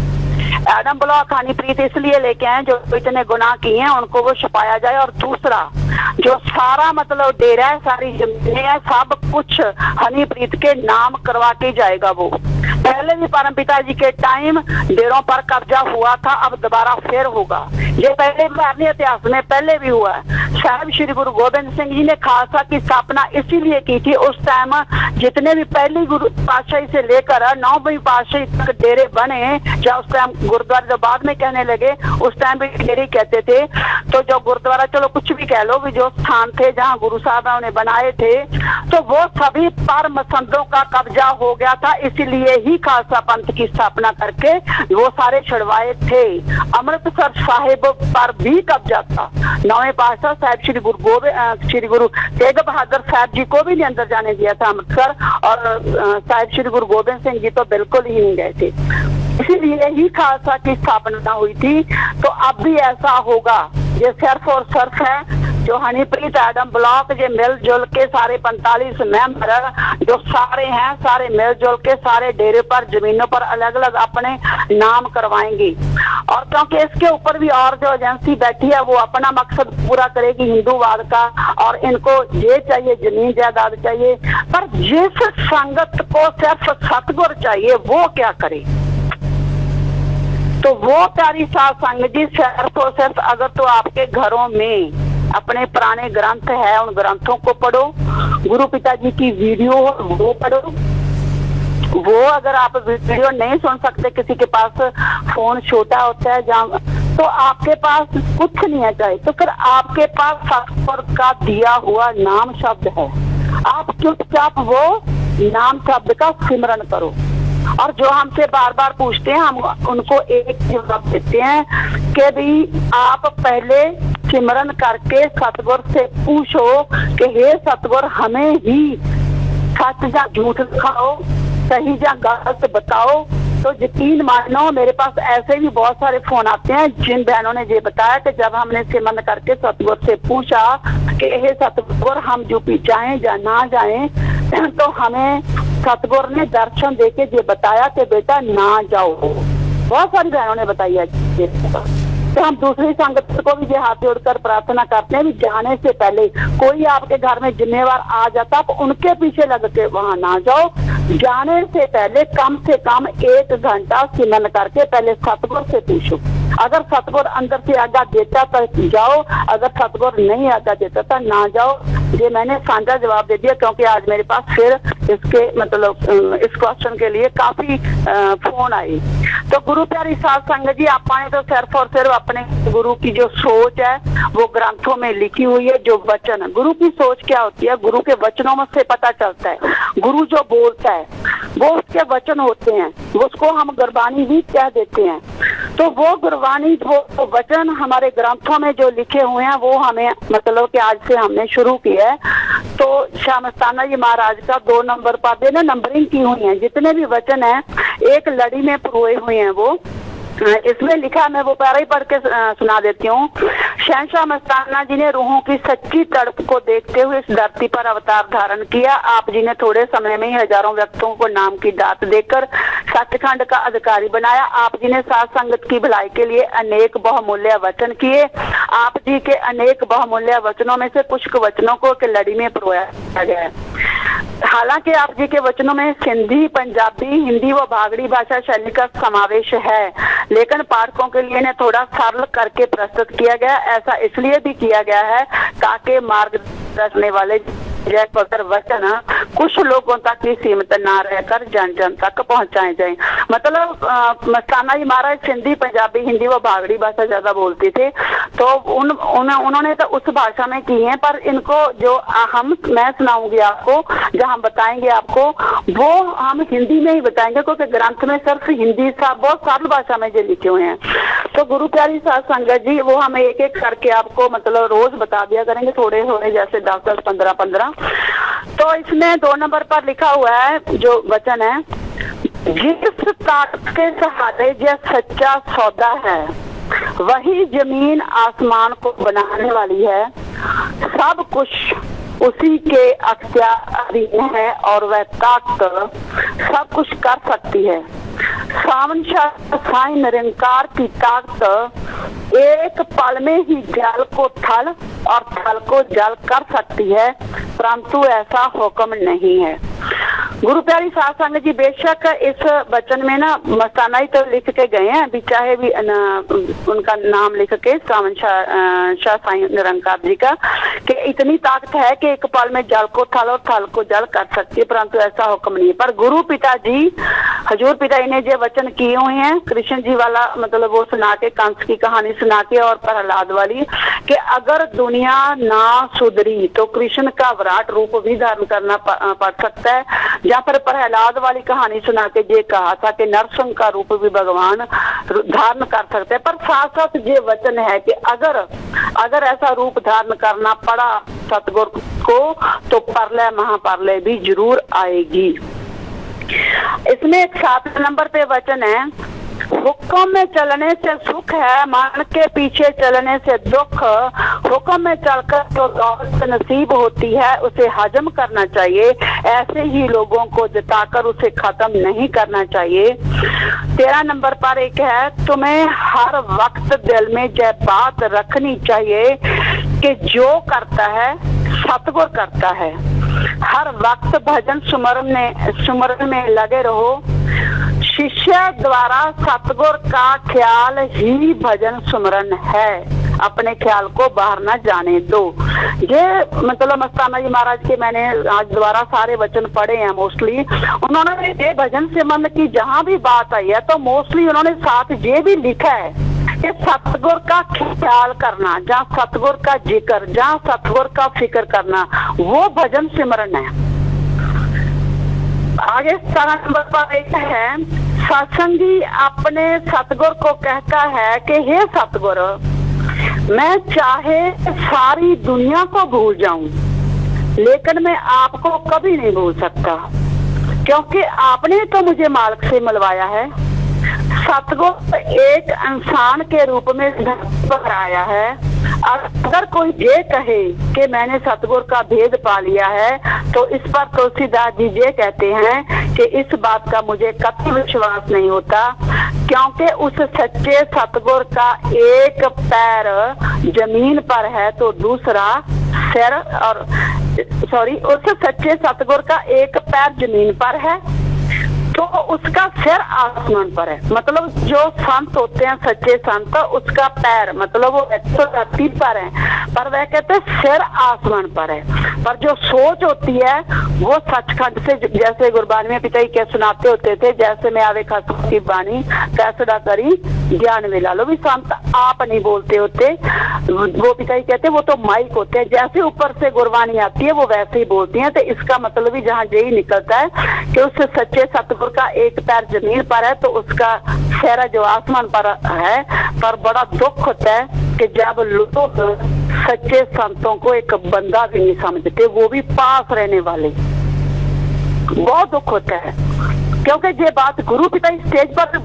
एडम ब्लॉक हनीप्रीत इसलिए लेके आए जो इतने गुनाह किए हैं उनको वो छुपाया जाए, और दूसरा जो सारा मतलब डेरा है, सारी जमीनें है, सब कुछ हनीप्रीत के नाम करवा के जाएगा। वो पहले भी परम पिताजी के टाइम डेरों पर कब्जा हुआ था, अब दोबारा फिर होगा। ये पहले भारतीय इतिहास में पहले भी हुआ है। साहब श्री गुरु गोबिंद सिंह जी ने खालसा की स्थापना इसीलिए की थी। उस टाइम जितने भी पहली गुरु पातशाही से लेकर 9वीं पातशाही तक डेरे बने, या उस टाइम गुरुद्वारा जो बाद में कहने लगे, उस टाइम भी डेरे कहते थे। तो जो गुरुद्वारा, चलो कुछ भी कह लो, भी जो स्थान थे जहाँ गुरु साहब ने बनाए थे, तो वो सभी पर मसंदों का कब्जा हो गया था। इसीलिए ही खालसा पंथ की स्थापना करके वो सारे छुड़वाए थे। अमृतसर साहिब पर भी कब्जा था। 9वें पातशाह साहब श्री गुरु तेग बहादुर साहब जी को भी नहीं अंदर जाने दिया था अमृतसर, और साहब श्री गुरु गोबिंद सिंह जी तो बिल्कुल ही नहीं गए थे। इसीलिए ही खालसा की स्थापना हुई थी। तो अब भी ऐसा होगा। ये सिर्फ और सिर्फ है जो हनीप्रीत एडम ब्लॉक जे मिलजुल के सारे 45 मेंबर जो सारे हैं, सारे मिलजुल के सारे डेरे पर, जमीनों पर अलग अलग अपने नाम करवाएंगे। और क्योंकि इसके ऊपर भी और जो एजेंसी बैठी है वो अपना मकसद पूरा करेगी हिंदूवाद का, और इनको ये चाहिए, जमीन जायदाद चाहिए। पर जिस संगत को सिर्फ सतगुरु चाहिए वो क्या करे? तो वो प्यारी साध संगत जी, सिर्फ और सिर्फ अगर तो आपके घरों में अपने पुराने ग्रंथ है, उन ग्रंथों को पढ़ो, गुरु पिताजी की वीडियो वो पढ़ो। वो अगर आप वीडियो नहीं सुन सकते, किसी के पास फोन छोटा होता है जहाँ, तो आपके पास कुछ नहीं है चाहे, तो फिर आपके पास सतगुरु का दिया हुआ नाम शब्द है। आप चुपचाप वो नाम शब्द का सिमरन करो। और जो हमसे बार बार पूछते हैं, हम उनको एक जवाब देते हैं कि भी आप पहले सिमरन करके सतगुरु से पूछो कि हे सतगुरु, हमें ही सच या झूठ दिखाओ, सही या गलत बताओ। तो यकीन मानो, मेरे पास ऐसे भी बहुत सारे फोन आते हैं जिन बहनों ने ये बताया कि जब हमने सिमरन करके सतगुरु से पूछा कि हे सतगुरु, हम यूपी जाएं या ना जाएं, तो हमें सतगुरु ने दर्शन देके ये बताया कि बेटा ना जाओ। बहुत सारी बहनों ने बताई है। तो हम दूसरी संगत को भी ये हाथ जोड़कर प्रार्थना करते हैं, भी जाने से पहले कोई आपके घर में जिम्मेवार आ जाता तो उनके पीछे लग के वहां ना जाओ। जाने से पहले कम से कम 1 घंटा सिमरन करके पहले सतगुरु से पूछो। अगर सतगुरु अंदर से आज्ञा देता तो जाओ, अगर सतगुरु नहीं आज्ञा देता तो ना जाओ। ये मैंने साझा जवाब दे दिया, क्योंकि आज मेरे पास फिर इसके मतलब इस क्वेश्चन के लिए काफी फोन आई। तो गुरु प्यारी साध संगत जी, आपने तो सिर्फ और सिर्फ अपने गुरु की जो सोच है वो ग्रंथों में लिखी हुई है। जो वचन, गुरु की सोच क्या होती है, गुरु के वचनों में से पता चलता है। गुरु जो बोलता है वो उसके वचन होते हैं, उसको हम गुरबानी भी कह देते हैं। तो वो गुरबानी, वो वचन हमारे ग्रंथों में जो लिखे हुए हैं वो हमें मतलब कि आज से हमने शुरू किया है। तो श्यामस्ताना जी महाराज का 2 नंबर पादे ने नंबरिंग की हुई है। जितने भी वचन हैं एक लड़ी में पिरोए हुए हैं वो, इसमें लिखा, मैं वो पैरा ही पढ़ के सुना देती हूँ। शहंशाह मस्ताना जी ने रूहों की सच्ची तड़प को देखते हुए इस धरती पर अवतार धारण किया। आप जी ने थोड़े समय में ही हजारों व्यक्तियों को नाम की दात देकर सचखंड का अधिकारी बनाया। आप जी ने साथ संगत की भलाई के लिए अनेक बहुमूल्य वचन किए। आप जी के अनेक बहुमूल्य वचनों में से कुछ वचनों को एक लड़ी में परोया गया है। हालांकि आप जी के वचनों में सिंधी, पंजाबी, हिंदी व भागड़ी भाषा शैली का समावेश है, लेकिन पाठकों के लिए इन्हें थोड़ा सरल करके प्रस्तुत किया गया। ऐसा इसलिए भी किया गया है ताकि मार्गदर्शन वाले वचन कुछ लोगों तक ही सीमित ना रहकर जन जन तक पहुंचाए जाए। मतलब मस्ताना जी महाराज सिंधी, पंजाबी, हिंदी व भागड़ी भाषा ज्यादा बोलते थे, तो उन्होंने तो उस भाषा में की है, पर इनको जो मैं सुनाऊंगी आपको, जहाँ हम बताएंगे आपको, वो हम हिंदी में ही बताएंगे, क्योंकि ग्रंथ में सिर्फ हिंदी बहुत सरल भाषा में जो लिखे हुए हैं। तो गुरु प्यारी साध संगत जी, वो हम एक एक करके आपको मतलब रोज बता दिया करेंगे, थोड़े थोड़े, जैसे 10-10, 15-15। तो इसमें 2 नंबर पर लिखा हुआ है जो वचन है, जिस ताकत के सहारे यह सच्चा सौदा है, वही जमीन आसमान को बनाने वाली है। सब कुछ उसी के अख्तियार अधीन है और वह ताकत सब कुछ कर सकती है। सावन साई निरंकार की ताकत एक पल में ही जल को थल और थल को जल कर सकती है, परंतु ऐसा हुक्म नहीं है। गुरु प्यारी साध संगत जी, बेशक इस वचन में ना मस्ताना ही तो लिख के गए हैं, अभी चाहे भी उनका नाम लिख के सावन शाह साईं निरंकार जी का, कि इतनी ताकत है कि एक पल में जल को थल और थल को जल कर सकती है, परंतु ऐसा हुक्म नहीं है। पर गुरु पिता जी, हजूर पिता जी ने जो वचन किए हुए हैं, कृष्ण जी वाला मतलब वो सुना के, कंस की कहानी सुना के, और प्रहलाद वाली, कि अगर दुनिया ना सुधरी तो कृष्ण का विराट रूप भी धारण करना पड़ सकता है। जहाँ पर प्रहलाद वाली कहानी सुना के ये कहा था कि नरसिंह का रूप भी भगवान धारण कर सकते हैं। पर साथ साथ ये वचन है कि अगर ऐसा रूप धारण करना पड़ा सतगुरु को, तो प्रलय महाप्रलय भी जरूर आएगी। इसमें एक 7 नंबर पे वचन है, हुक्म में चलने से सुख है, मन के पीछे चलने से दुख। हुक्म में चलकर जो दौलत नसीब होती है उसे हजम करना चाहिए, ऐसे ही लोगों को जताकर उसे खत्म नहीं करना चाहिए। 13 नंबर पर एक है, तुम्हें हर वक्त दिल में यह बात रखनी चाहिए कि जो करता है सतगुरु करता है। हर वक्त भजन सुमरन में लगे रहो। शिष्य द्वारा सतगुर का ख्याल ही भजन सुमरन है, अपने ख्याल को बाहर न जाने दो। ये मतलब मस्ताना जी महाराज के मैंने आज दोबारा सारे वचन पढ़े हैं मोस्टली। उन्होंने ये भजन सिमरन की जहाँ भी बात आई है तो मोस्टली उन्होंने साथ ये भी लिखा है कि सतगुर का ख्याल करना, जहाँ सतगुर का जिक्र, जहाँ सतगुर का फिक्र करना, वो भजन सिमरन है। आगे 17 नंबर पर एक है, सत्संगी अपने सतगुर को कहता है कि हे सतगुर, मैं चाहे सारी दुनिया को भूल जाऊं, लेकिन मैं आपको कभी नहीं भूल सकता, क्योंकि आपने तो मुझे मालिक से मिलवाया है। सतगुर एक इंसान के रूप में धरती पर आया है। अगर कोई ये कहे कि मैंने सतगुर का भेद पा लिया है, तो इस पर तुलसीदास जी ये कहते हैं कि इस बात का मुझे कभी विश्वास नहीं होता, क्योंकि उस सच्चे सतगुर का एक पैर जमीन पर है तो दूसरा सिर, और उस सच्चे सतगुर का एक पैर जमीन पर है तो उसका सिर आसमान पर है। मतलब जो संत होते हैं सच्चे संत, उसका पैर मतलब वो तो धरती पर है, पर वह कहते हैं सिर आसमान पर है। पर जो सोच होती है वो सचखंड से, जैसे गुरबानी में पिता जी क्या सुनाते होते थे, जैसे मैं आवे खास की बानी कैसड़ा करी ज्ञान मिला लो, भी संत आप नहीं बोलते होते, वो पिता जी कहते वो तो माइक होते हैं, जैसे ऊपर से गुरबानी आती है वो वैसे ही बोलती हैं। तो इसका मतलब भी जहाँ यही निकलता है कि उस सच्चे सतगुर का एक पैर जमीन पर है तो उसका चेहरा जो आसमान पर है। पर बड़ा दुख होता है कि जब लोग सच्चे संतों को एक बंदा भी नहीं समझते, वो भी पास रहने वाले, बहुत दुख होता है। क्योंकि ये बात गुरु पिता स्टेज पर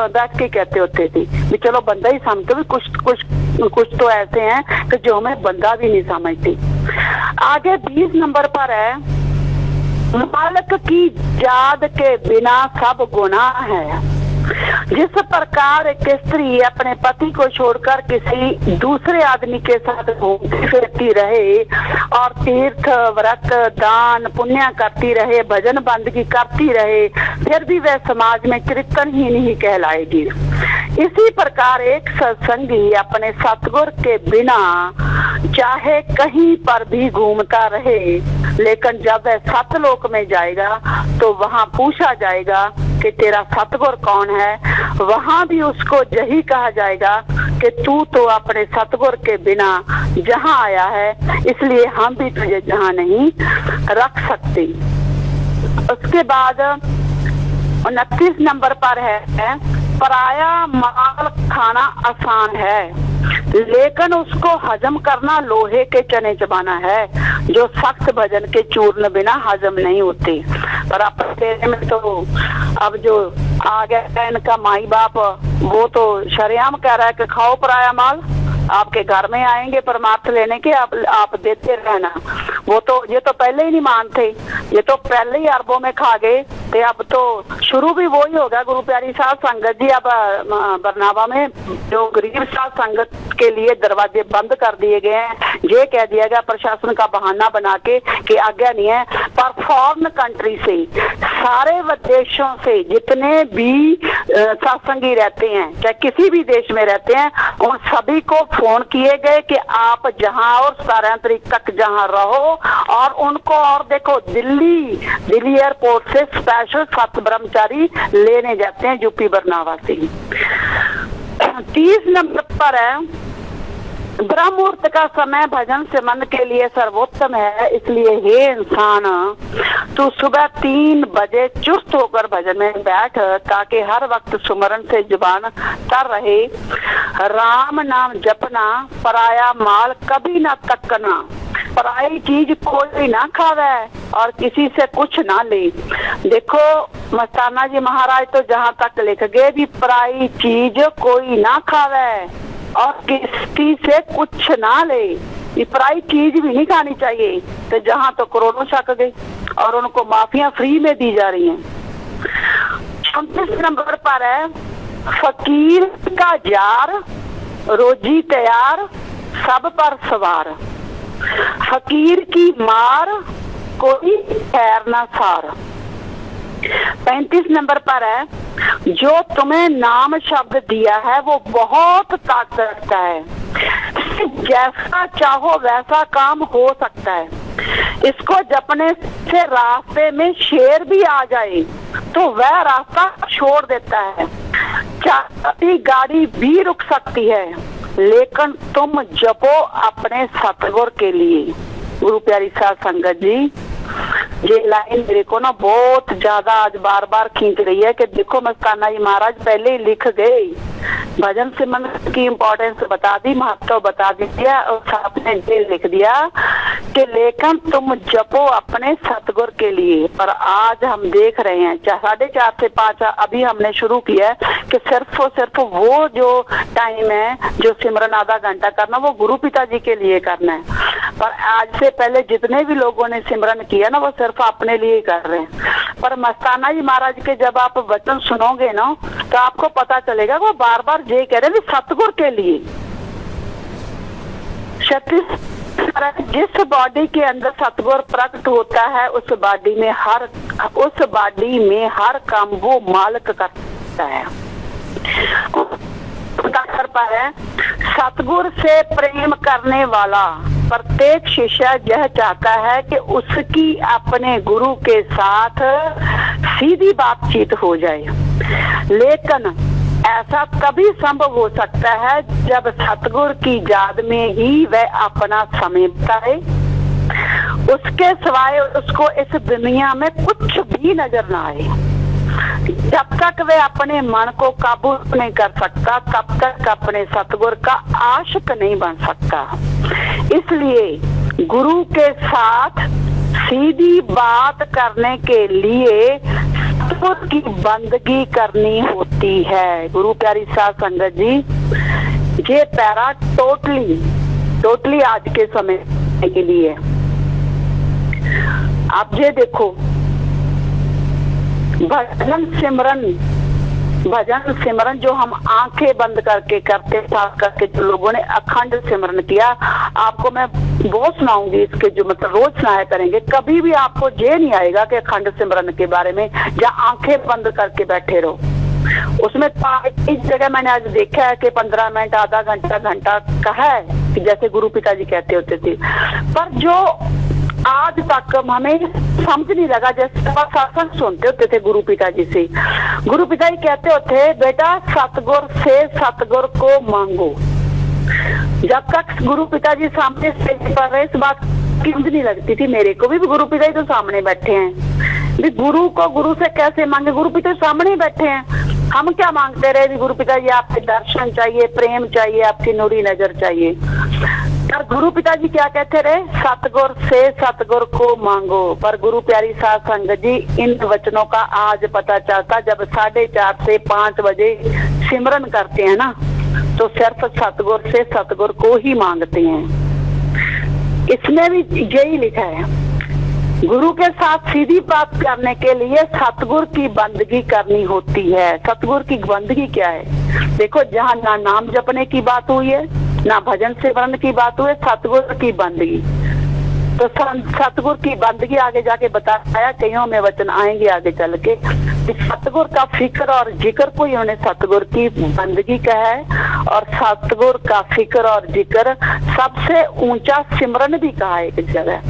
बैठ के कहते होते थे कि चलो बंदा ही समझते, भी कुछ तो ऐसे हैं कि जो हमें बंदा भी नहीं समझते। आगे 20 नंबर पर है, मालिक की याद के बिना सब गुनाह है। जिस प्रकार एक स्त्री अपने पति को छोड़कर किसी दूसरे आदमी के साथ घूमती फिरती रहे और तीर्थ व्रत दान पुण्य करती रहे, भजन बंदगी करती रहे, फिर भी वह समाज में कीर्तनहीन ही कहलाएगी। इसी प्रकार एक सत्संगी अपने सतगुर के बिना चाहे कहीं पर भी घूमता रहे, लेकिन जब वह सतलोक में जाएगा तो वहां पूछा जाएगा कि तेरा सतगुर कौन है। वहां भी उसको यही कहा जाएगा कि तू तो अपने सतगुर के बिना जहां आया है, इसलिए हम भी तुझे जहां नहीं रख सकते। उसके बाद 29 नंबर पर है, पराया माल खाना आसान है, लेकिन उसको हजम करना लोहे के चने चबाना है, जो सख्त भजन के चूर्ण बिना हजम नहीं होते। पर अपने में तो अब जो आ गया इनका माई बाप, वो तो शरेआम कह रहा है कि खाओ पराया माल, आपके घर में आएंगे परमार्थ लेने के, आप देते रहना। वो तो ये तो पहले ही नहीं मानते, ये तो पहले ही अरबों में खा गए थे। अब तो शुरू भी वो ही होगा। गुरु प्यारी साहब संगत जी अब बरनावा में जो गरीब साहब संगत के लिए दरवाजे बंद कर दिए गए हैं, ये कह दिया गया प्रशासन का बहाना बना के कि आज्ञा नहीं है। पर फॉरेन कंट्री से, सारे विदेशों से जितने भी सत्संगी रहते हैं, चाहे किसी भी देश में रहते हैं, उन सभी को फोन किए गए कि आप जहां और 17 तारीख तक जहां रहो। और उनको और देखो दिल्ली एयरपोर्ट से स्पेशल 7 ब्रह्मचारी लेने जाते हैं यूपी बरनावा से। 30 नंबर पर है, ब्रह्म मुहूर्त का समय भजन सिमरन के लिए सर्वोत्तम है, इसलिए हे इंसान तू सुबह 3 बजे चुस्त होकर भजन में बैठ, ताकि हर वक्त सुमरन से जुबान तर रहे। राम नाम जपना, पराया माल कभी ना तकना, पराई चीज कोई ना खावे और किसी से कुछ ना ले। देखो मस्ताना जी महाराज तो जहाँ तक लिख गए भी पराई चीज कोई ना खावे और किसी से कुछ ना ले, ये पराई चीज भी नहीं खानी चाहिए। तो जहाँ तो करोड़ों छक गए और उनको माफिया फ्री में दी जा रही हैं। 34 नंबर पर है, फकीर का जार रोजी तैयार सब पर सवार, फकीर की मार कोई खैर ना सार। 35 नंबर पर है, जो तुम्हें नाम शब्द दिया है वो बहुत ताकत रखता है, जैसा चाहो वैसा काम हो सकता है। इसको जपने से रास्ते में शेर भी आ जाए तो वह रास्ता छोड़ देता है, चाहती गाड़ी भी रुक सकती है, लेकिन तुम जपो अपने सतगुर के लिए। गुरु प्यारी साध संगत जी, ये लाइन मेरे को ना बहुत ज्यादा आज बार बार खींच रही है कि देखो मस्ताना जी महाराज पहले ही लिख गए, भजन सिमरन की इम्पोर्टेंस बता दी, महत्व बता दिया और साथ में ये लिख दिया कि लेकिन तुम जपो अपने सतगुर के लिए। पर आज हम देख रहे हैं 4:30 से 5 अभी हमने शुरू किया है कि सिर्फ और सिर्फ वो जो टाइम है जो सिमरन आधा घंटा करना वो गुरु पिता जी के लिए करना है। पर आज से पहले जितने भी लोगों ने सिमरन किया ना वो सिर्फ अपने लिए ही कर रहे हैं। पर मस्ताना जी महाराज के जब आप वचन सुनोगे ना तो आपको पता चलेगा वो बार बार ये कह रहे हैं सतगुर के लिए। 36 जिस बॉडी के अंदर सतगुर प्रकट होता है उस बॉडी में हर काम वो मालिक करता है। पर है, सतगुर से प्रेम करने वाला प्रत्येक शिष्य यह चाहता है कि उसकी अपने गुरु के साथ सीधी बातचीत हो जाए, लेकिन ऐसा तभी संभव हो सकता है जब सतगुर की याद में ही वह अपना समय बिताए। उसके सिवाय उसको इस दुनिया में कुछ भी नजर ना आए। जब तक वह अपने मन को काबू नहीं कर सकता तब तक अपने सतगुर का आशिक नहीं बन सकता। इसलिए गुरु के साथ सीधी बात करने के लिए सतगुरु की बंदगी करनी होती है। गुरु प्यारी साध संगत जी, ये पैरा टोटली आज के समय के लिए। आप ये देखो, भजन सिमरन जो हम आंखें बंद करके करते, साथ करके जो लोगों ने अखंड सिमरन किया, आपको मैं बहुत सुनाऊंगी इसके, जो मतलब रोज सुनाया करेंगे। कभी भी आपको ये नहीं आएगा कि अखंड सिमरन के बारे में जहाँ आंखें बंद करके बैठे रहो। उसमें इस जगह मैंने आज देखा है कि 15 मिनट, आधा घंटा कहा है कि जैसे गुरु पिताजी कहते होते थे, पर जो आज तक हमें समझ नहीं लगा। जैसे सत्संग सुनते होते थे गुरु पिताजी से, गुरु पिताजी कहते होते, बेटा सतगुर से सतगुर को मांगो। जब तक गुरु पिताजी सामने स्टेज पर रहे, इस बात की समझ नहीं लगती थी मेरे को भी गुरु पिताजी तो सामने बैठे हैं, भी गुरु को गुरु से कैसे मांगे, गुरु पिताजी सामने ही बैठे हैं। हम क्या मांगते रहे, भी गुरु पिताजी आपके दर्शन चाहिए, प्रेम चाहिए, आपकी नूरी नजर चाहिए। पर गुरु पिताजी क्या कहते रहे, सतगुर से सतगुर को मांगो। पर गुरु प्यारी साध संगत जी, इन वचनों का आज पता चलता जब 4:30 से 5 बजे सिमरन करते हैं ना, तो सिर्फ सतगुर से सतगुर को ही मांगते हैं। इसमें भी यही लिखा है, गुरु के साथ सीधी बात करने के लिए सतगुर की बंदगी करनी होती है। सतगुर की बंदगी क्या है? देखो, जहाँ ना नाम जपने की बात हुई है, ना भजन सिमरन की बात हुई है, सतगुर की बंदगी। तो सतगुर की बंदगी आगे जाके बताया, कईयों में वचन आएंगे आगे चल के, सतगुर का फिक्र और जिक्र को इन्होंने सतगुर की बंदगी कहा है। और सतगुर का फिक्र और जिक्र सबसे ऊंचा सिमरन भी कहा है एक जगह।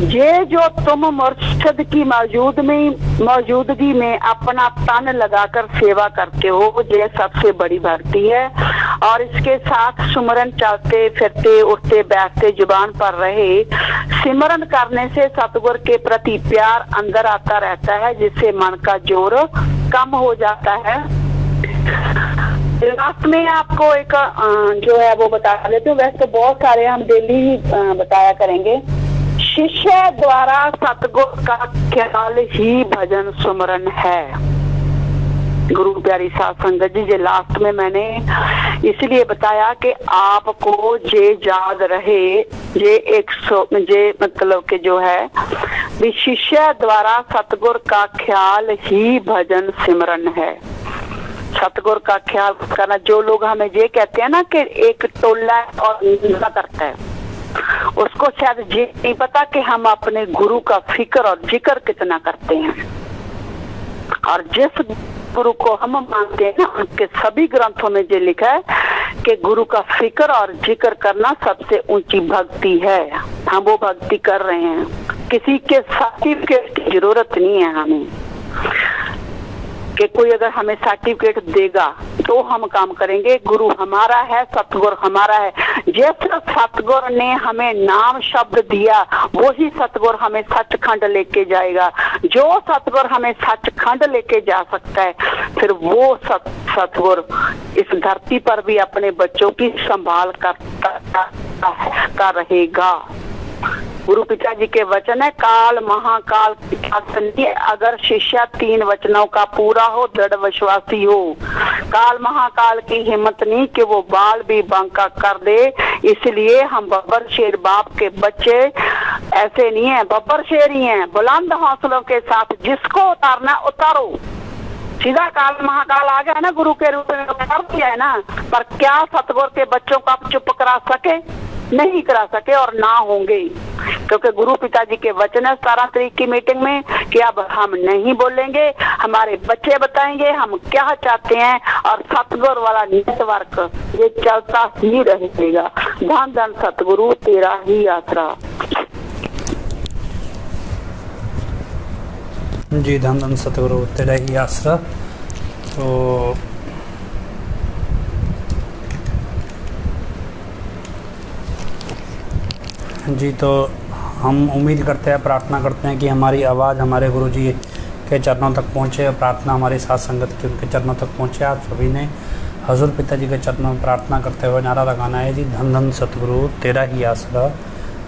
ये जो तुम मुर्शिद की मौजूदगी में अपना तन लगाकर सेवा करते हो, ये सबसे बड़ी भक्ति है। और इसके साथ सुमरन चलते फिरते उठते बैठते जुबान पर रहे, सिमरन करने से सतगुर के प्रति प्यार अंदर आता रहता है, जिससे मन का जोर कम हो जाता है। लास्ट में आपको एक जो है वो बता देते हूँ, वैसे तो बहुत सारे हम डेली ही बताया करेंगे। शिष्य द्वारा सतगुर का ख्याल ही भजन सुमरन है। गुरु प्यारी साध संगत जी, ये लास्ट में मैंने इसलिए बताया कि आपको ये याद रहे, ये मतलब कि जो है शिष्य द्वारा सतगुर का ख्याल ही भजन सिमरन है। सतगुर का ख्याल करना, जो लोग हमें ये कहते हैं ना कि एक टोला और निंदा करता है, उसको शायद ये नहीं पता कि हम अपने गुरु का फिक्र और जिक्र कितना करते हैं। और जिस गुरु को हम मानते हैं ना, उनके सभी ग्रंथों में ये लिखा है कि गुरु का फिक्र और जिक्र करना सबसे ऊंची भक्ति है। हम वो भक्ति कर रहे हैं, किसी के सर्टिफिकेट की जरूरत नहीं है हमें, कि कोई अगर हमें सर्टिफिकेट देगा तो हम काम करेंगे। गुरु हमारा है, सतगुर हमारा है। जिस सतगुर ने हमें नाम शब्द दिया, वही सतगुर हमें सचखंड लेके जाएगा। जो सतगुर हमें सचखंड लेके जा सकता है, फिर वो सतगुर इस धरती पर भी अपने बच्चों की संभाल कर रहेगा। गुरु पिताजी के वचन है, काल महाकाल अगर शिष्य 3 वचनों का पूरा हो, दृढ़ विश्वासी हो। काल महाकाल की हिम्मत नहीं कि वो बाल भी बांका कर दे। इसलिए हम बब्बर शेर बाप के बच्चे ऐसे नहीं है, बब्बर शेर ही हैं, बुलंद हौसलों के साथ जिसको उतारना उतारो। सीधा काल महाकाल आ गया ना, गुरु के रूप में उतार दिया है ना। पर क्या सतगुर के बच्चों को आप चुप करा सके? नहीं करा सके और ना होंगे, क्योंकि गुरु पिताजी के वचन है 17 तारीख की मीटिंग में कि अब हम नहीं बोलेंगे, हमारे बच्चे बताएंगे हम क्या चाहते हैं। और सतगुरु वाला नेटवर्क ये चलता ही रहेगा। धन धन सतगुरु तेरा ही आसरा। जी, धन धन सतगुरु तेरा ही आसरा। तो जी, तो हम उम्मीद करते हैं, प्रार्थना करते हैं कि हमारी आवाज़ हमारे गुरुजी के चरणों तक पहुँचे। प्रार्थना हमारी साथ संगत के उनके चरणों तक पहुँचे। आप सभी ने हजूर पिताजी के चरणों में प्रार्थना करते हुए नारा लगाना है जी, धन धन सतगुरु तेरा ही आसरा,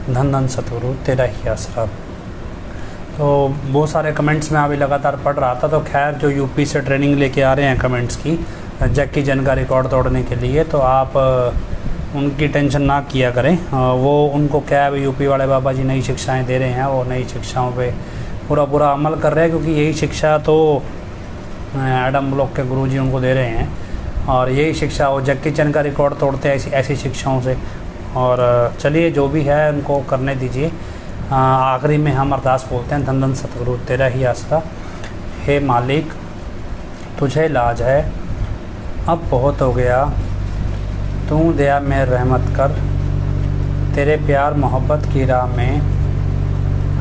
धन धन सतगुरु तेरा ही आसरा। तो बहुत सारे कमेंट्स मैं अभी लगातार पढ़ रहा था। तो खैर जो यूपी से ट्रेनिंग लेके आ रहे हैं कमेंट्स की जैकी जैन का रिकॉर्ड तोड़ने के लिए, तो आप उनकी टेंशन ना किया करें। वो उनको क्या है, यूपी वाले बाबा जी नई शिक्षाएं दे रहे हैं, वो नई शिक्षाओं पे पूरा अमल कर रहे हैं, क्योंकि यही शिक्षा तो एडम ब्लॉक के गुरुजी उनको दे रहे हैं, और यही शिक्षा वो जैकी चैन का रिकॉर्ड तोड़ते हैं ऐसी शिक्षाओं से। और चलिए जो भी है उनको करने दीजिए। आखिरी में हम अरदास बोलते हैं, धन धन सतगुरु तेरा ही आसरा, हे मालिक तुझे लाज है, अब बहुत हो गया, तू दया में रहमत कर, तेरे प्यार मोहब्बत की राह में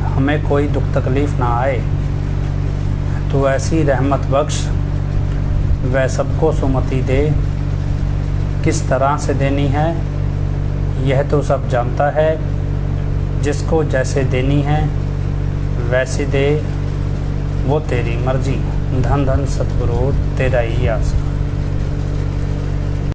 हमें कोई दुख तकलीफ़ ना आए, तू ऐसी रहमत बख्श वह सबको सुमति दे, किस तरह से देनी है यह तो सब जानता है, जिसको जैसे देनी है वैसे दे, वो तेरी मर्जी, धन धन सतगुरु तेरा ही आसरा।